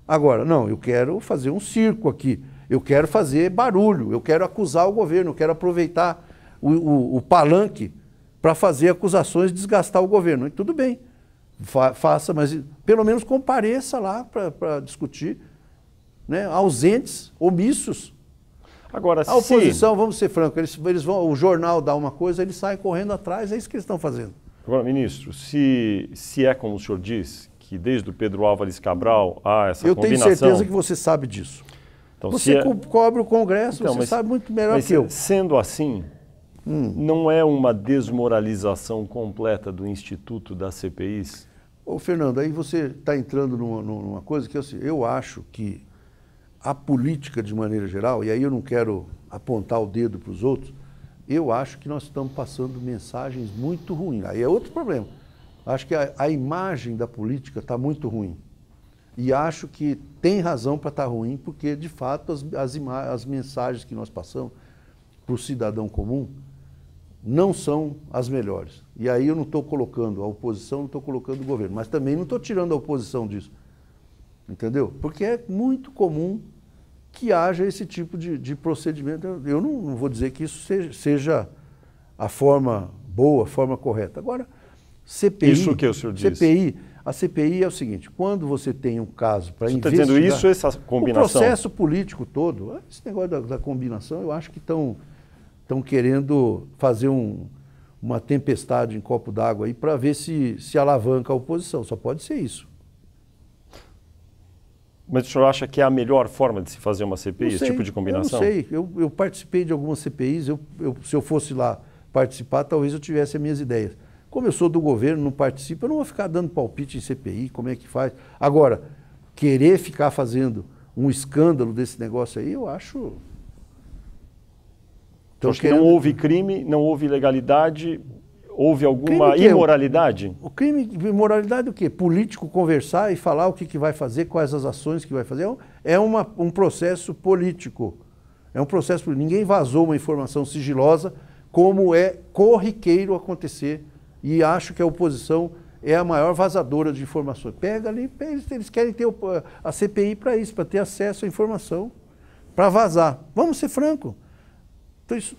Agora, não, eu quero fazer um circo aqui, eu quero fazer barulho, eu quero acusar o governo, eu quero aproveitar o palanque para fazer acusações e desgastar o governo. E tudo bem, faça, mas pelo menos compareça lá para discutir, né? Ausentes, omissos.
Agora,
a oposição, vamos ser francos, eles vão, o jornal dá uma coisa, eles saem correndo atrás, é isso que eles estão fazendo.
Agora, ministro, se é como o senhor diz, que desde o Pedro Álvares Cabral há essa combinação...
Eu tenho certeza que você sabe disso. Então, você cobre o Congresso, você sabe muito melhor que eu.
Sendo assim, não é uma desmoralização completa do Instituto das CPIs?
Ô, Fernando, aí você está entrando numa coisa que eu acho que a política, de maneira geral, e aí eu não quero apontar o dedo para os outros, eu acho que nós estamos passando mensagens muito ruins. Aí é outro problema. Acho que a imagem da política está muito ruim. E acho que tem razão para estar ruim, porque, de fato, as mensagens que nós passamos para o cidadão comum não são as melhores. E aí eu não estou colocando a oposição, não estou colocando o governo, mas também não estou tirando a oposição disso. Entendeu? Porque é muito comum que haja esse tipo de procedimento. Eu não vou dizer que isso seja a forma boa, a forma correta. Agora, CPI...
Isso que o senhor disse?
A CPI é o seguinte, quando você tem um caso para investigar...
Você está dizendo isso, essa combinação?
O processo político todo, esse negócio da combinação, eu acho que estão querendo fazer uma tempestade em copo d'água aí para ver se alavanca a oposição. Só pode ser isso.
Mas o senhor acha que é a melhor forma de se fazer uma CPI, esse tipo de combinação?
Eu não sei. Eu participei de algumas CPIs, se eu fosse lá participar, talvez eu tivesse as minhas ideias. Como eu sou do governo, não participo, eu não vou ficar dando palpite em CPI, como é que faz. Agora, querer ficar fazendo um escândalo desse negócio aí, eu acho...
Então, acho que não houve crime, não houve ilegalidade, houve alguma imoralidade?
O crime, imoralidade é o quê? Político conversar e falar o que vai fazer, quais as ações que vai fazer. É um processo político. É um processo político. Ninguém vazou uma informação sigilosa, como é corriqueiro acontecer. E acho que a oposição é a maior vazadora de informações. Pega ali, eles querem ter a CPI para isso, para ter acesso à informação, para vazar. Vamos ser francos. Então, isso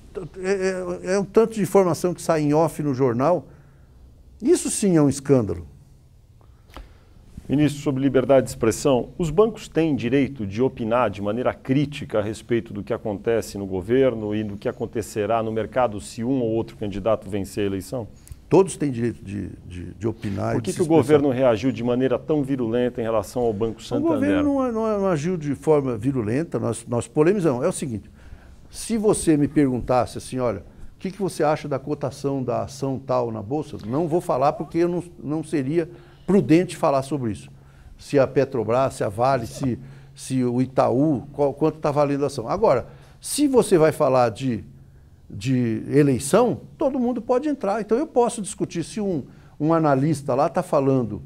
é um tanto de informação que sai em off no jornal. Isso sim é um escândalo.
Ministro, sobre liberdade de expressão, os bancos têm direito de opinar de maneira crítica a respeito do que acontece no governo e do que acontecerá no mercado se um ou outro candidato vencer a eleição?
Todos têm direito de opinar.
Por que o governo reagiu de maneira tão virulenta em relação ao Banco Santander?
O governo não agiu de forma virulenta, nós polemizamos. É o seguinte, se você me perguntasse assim, olha, o que você acha da cotação da ação tal na Bolsa? Não vou falar porque eu não seria prudente falar sobre isso. Se a Petrobras, se a Vale, se o Itaú, quanto está valendo a ação. Agora, se você vai falar de eleição, todo mundo pode entrar. Então eu posso discutir se um analista lá está falando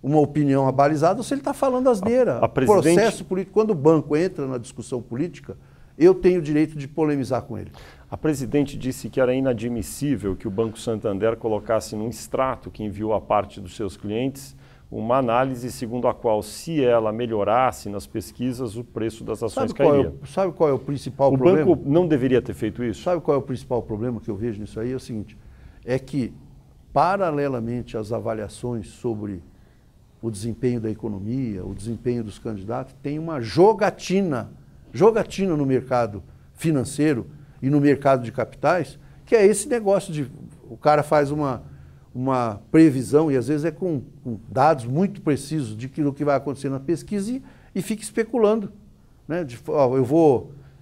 uma opinião abalizada ou se ele está falando asneira. Processo político, quando o banco entra na discussão política, eu tenho o direito de polemizar com ele.
A presidente disse que era inadmissível que o Banco Santander colocasse num extrato que enviou a parte dos seus clientes uma análise segundo a qual, se ela melhorasse nas pesquisas, o preço das ações cairia.
Sabe qual é o principal problema?
O banco não deveria ter feito isso?
Sabe qual é o principal problema que eu vejo nisso aí? É o seguinte, é que, paralelamente às avaliações sobre o desempenho da economia, o desempenho dos candidatos, tem uma jogatina no mercado financeiro e no mercado de capitais, que é esse negócio de o cara faz uma previsão, e às vezes é com dados muito precisos de do que vai acontecer na pesquisa e fica especulando. Né?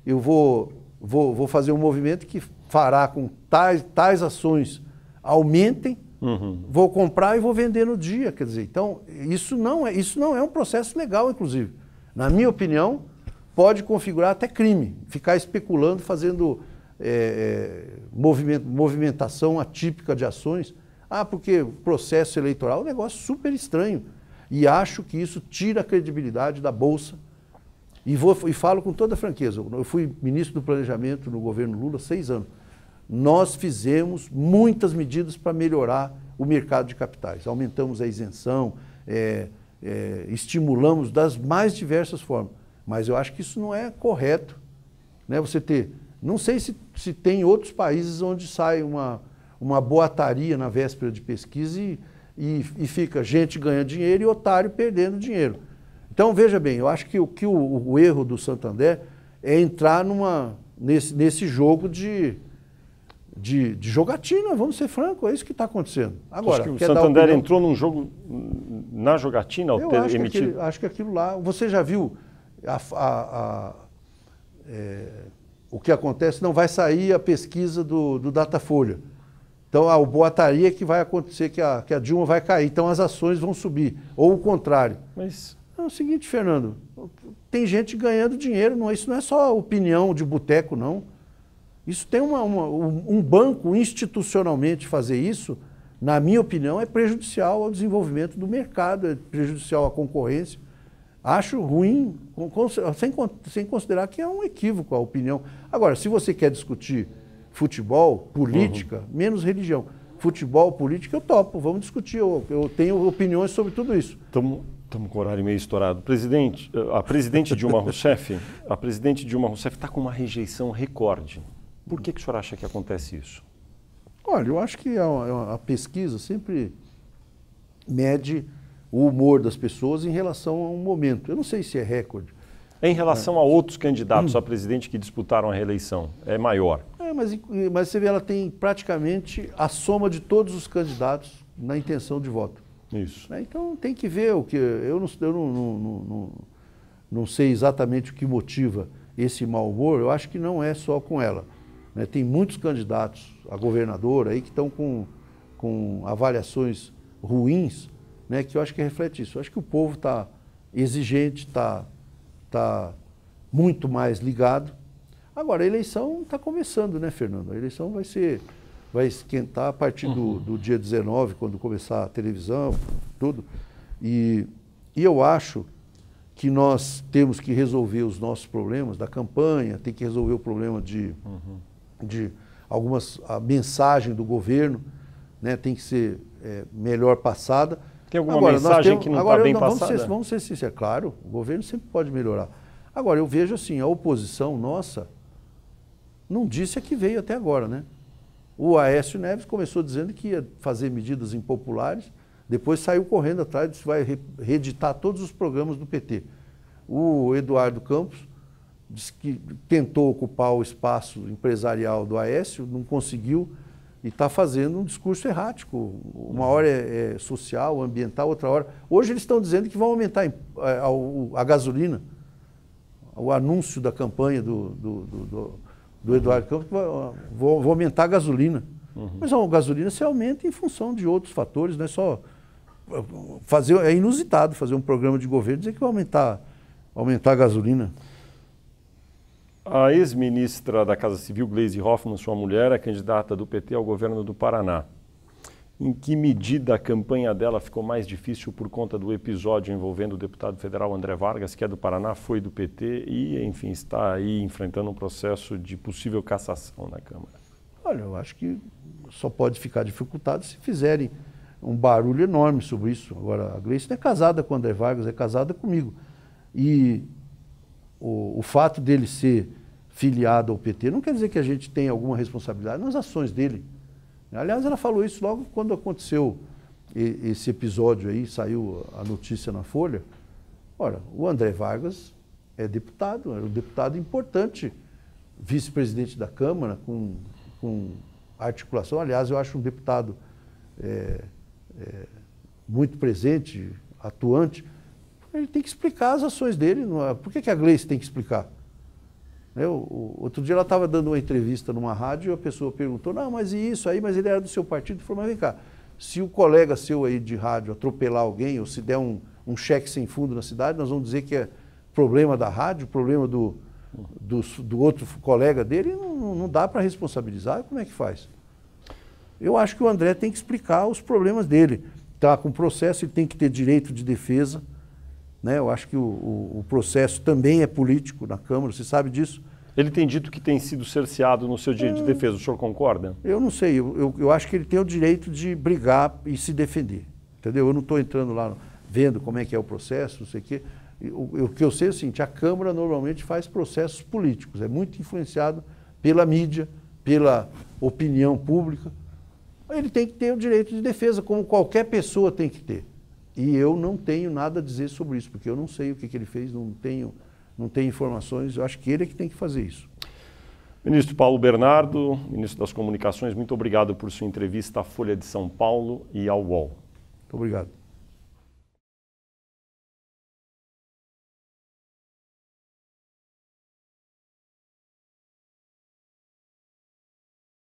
Eu vou fazer um movimento que fará com tais ações aumentem, vou comprar e vou vender no dia. Quer dizer, então, isso não é um processo legal, inclusive. Na minha opinião, pode configurar até crime, ficar especulando, fazendo movimentação atípica de ações. Porque o processo eleitoral é um negócio super estranho. E acho que isso tira a credibilidade da Bolsa. E falo com toda franqueza, eu fui ministro do Planejamento no governo Lula 6 anos. Nós fizemos muitas medidas para melhorar o mercado de capitais. Aumentamos a isenção, estimulamos das mais diversas formas. Mas eu acho que isso não é correto. Né? Você ter... Não sei se tem outros países onde sai uma boataria na véspera de pesquisa e fica gente ganhando dinheiro e otário perdendo dinheiro. Então, veja bem, eu acho que o erro do Santander é entrar nesse jogo de jogatina, vamos ser francos, é isso que está acontecendo. Agora,
acho que o Santander entrou num jogo, na jogatina, ao ter emitido...
Acho que aquilo lá... Você já viu o que acontece? Não vai sair a pesquisa do Datafolha. Então, a boataria que vai acontecer, que a Dilma vai cair, então as ações vão subir, ou o contrário.
Mas
é o seguinte, Fernando, tem gente ganhando dinheiro, isso não é só opinião de boteco, não. Isso tem um banco institucionalmente fazer isso, na minha opinião, é prejudicial ao desenvolvimento do mercado, é prejudicial à concorrência. Acho ruim, sem considerar que é um equívoco a opinião. Agora, se você quer discutir futebol, política, menos religião. Futebol, política, eu topo, vamos discutir. Eu tenho opiniões sobre tudo isso.
Estamos com o horário meio estourado. Presidente, a presidente Dilma Rousseff está com uma rejeição recorde. Por que o senhor acha que acontece isso?
Olha, eu acho que a pesquisa sempre mede o humor das pessoas em relação a um momento. Eu não sei se é recorde.
Em relação a outros candidatos a presidente que disputaram a reeleição, é maior?
Mas você vê, ela tem praticamente a soma de todos os candidatos na intenção de voto.
Isso.
Então tem que ver o que... Eu não sei exatamente o que motiva esse mau humor, eu acho que não é só com ela. Né? Tem muitos candidatos a governador aí que estão com avaliações ruins, né? Que eu acho que reflete isso. Eu acho que o povo está exigente, está muito mais ligado. Agora, a eleição está começando, né, Fernando? A eleição vai esquentar a partir do dia 19, quando começar a televisão, tudo. E eu acho que nós temos que resolver os nossos problemas da campanha, tem que resolver o problema de a mensagem do governo, né, tem que ser melhor passada.
Tem alguma mensagem que não está bem passada?
Vamos ser sinceros, claro, o governo sempre pode melhorar. Agora, eu vejo assim, a oposição nossa não disse a que veio até agora, né? O Aécio Neves começou dizendo que ia fazer medidas impopulares, depois saiu correndo atrás, disse que vai reeditar todos os programas do PT. O Eduardo Campos disse que tentou ocupar o espaço empresarial do Aécio, não conseguiu e está fazendo um discurso errático. Uma hora é social, ambiental, outra hora... Hoje eles estão dizendo que vão aumentar a gasolina. O anúncio da campanha do Eduardo Campos, vou aumentar a gasolina. Mas a gasolina se aumenta em função de outros fatores, não é só... É inusitado fazer um programa de governo e dizer que vai aumentar a gasolina.
A ex-ministra da Casa Civil, Gleisi Hoffmann, sua mulher, é candidata do PT ao governo do Paraná. Em que medida a campanha dela ficou mais difícil por conta do episódio envolvendo o deputado federal André Vargas, que é do Paraná, foi do PT e, enfim, está aí enfrentando um processo de possível cassação na Câmara?
Olha, eu acho que só pode ficar dificultado se fizerem um barulho enorme sobre isso. Agora, a Gleisi não é casada com o André Vargas, é casada comigo. E o fato dele ser filiado ao PT não quer dizer que a gente tenha alguma responsabilidade nas ações dele. Aliás, ela falou isso logo quando aconteceu esse episódio aí, saiu a notícia na Folha. Ora, o André Vargas é deputado, era um deputado importante, vice-presidente da Câmara, com articulação. Aliás, eu acho um deputado muito presente, atuante. Ele tem que explicar as ações dele. Por que a Gleisi tem que explicar? Outro dia ela estava dando uma entrevista numa rádio e a pessoa perguntou, não, mas e isso aí? Mas ele era do seu partido. Eu falei, mas vem cá, se o colega seu aí de rádio atropelar alguém ou se der um cheque sem fundo na cidade, nós vamos dizer que é problema da rádio, problema do outro colega dele, não dá para responsabilizar. Como é que faz? Eu acho que o André tem que explicar os problemas dele. Está com processo, ele tem que ter direito de defesa. Né? Eu acho que o processo também é político na Câmara, você sabe disso.
Ele tem dito que tem sido cerceado no seu direito de defesa, o senhor concorda?
Eu não sei, eu acho que ele tem o direito de brigar e se defender, entendeu? Eu não estou entrando lá vendo como é que é o processo, não sei o quê. O que eu sei é o seguinte, a Câmara normalmente faz processos políticos, é muito influenciado pela mídia, pela opinião pública. Ele tem que ter o direito de defesa, como qualquer pessoa tem que ter. E eu não tenho nada a dizer sobre isso, porque eu não sei o que ele fez, não tenho informações, eu acho que ele é que tem que fazer isso.
Ministro Paulo Bernardo, ministro das Comunicações, muito obrigado por sua entrevista à Folha de São Paulo e ao UOL.
Muito obrigado.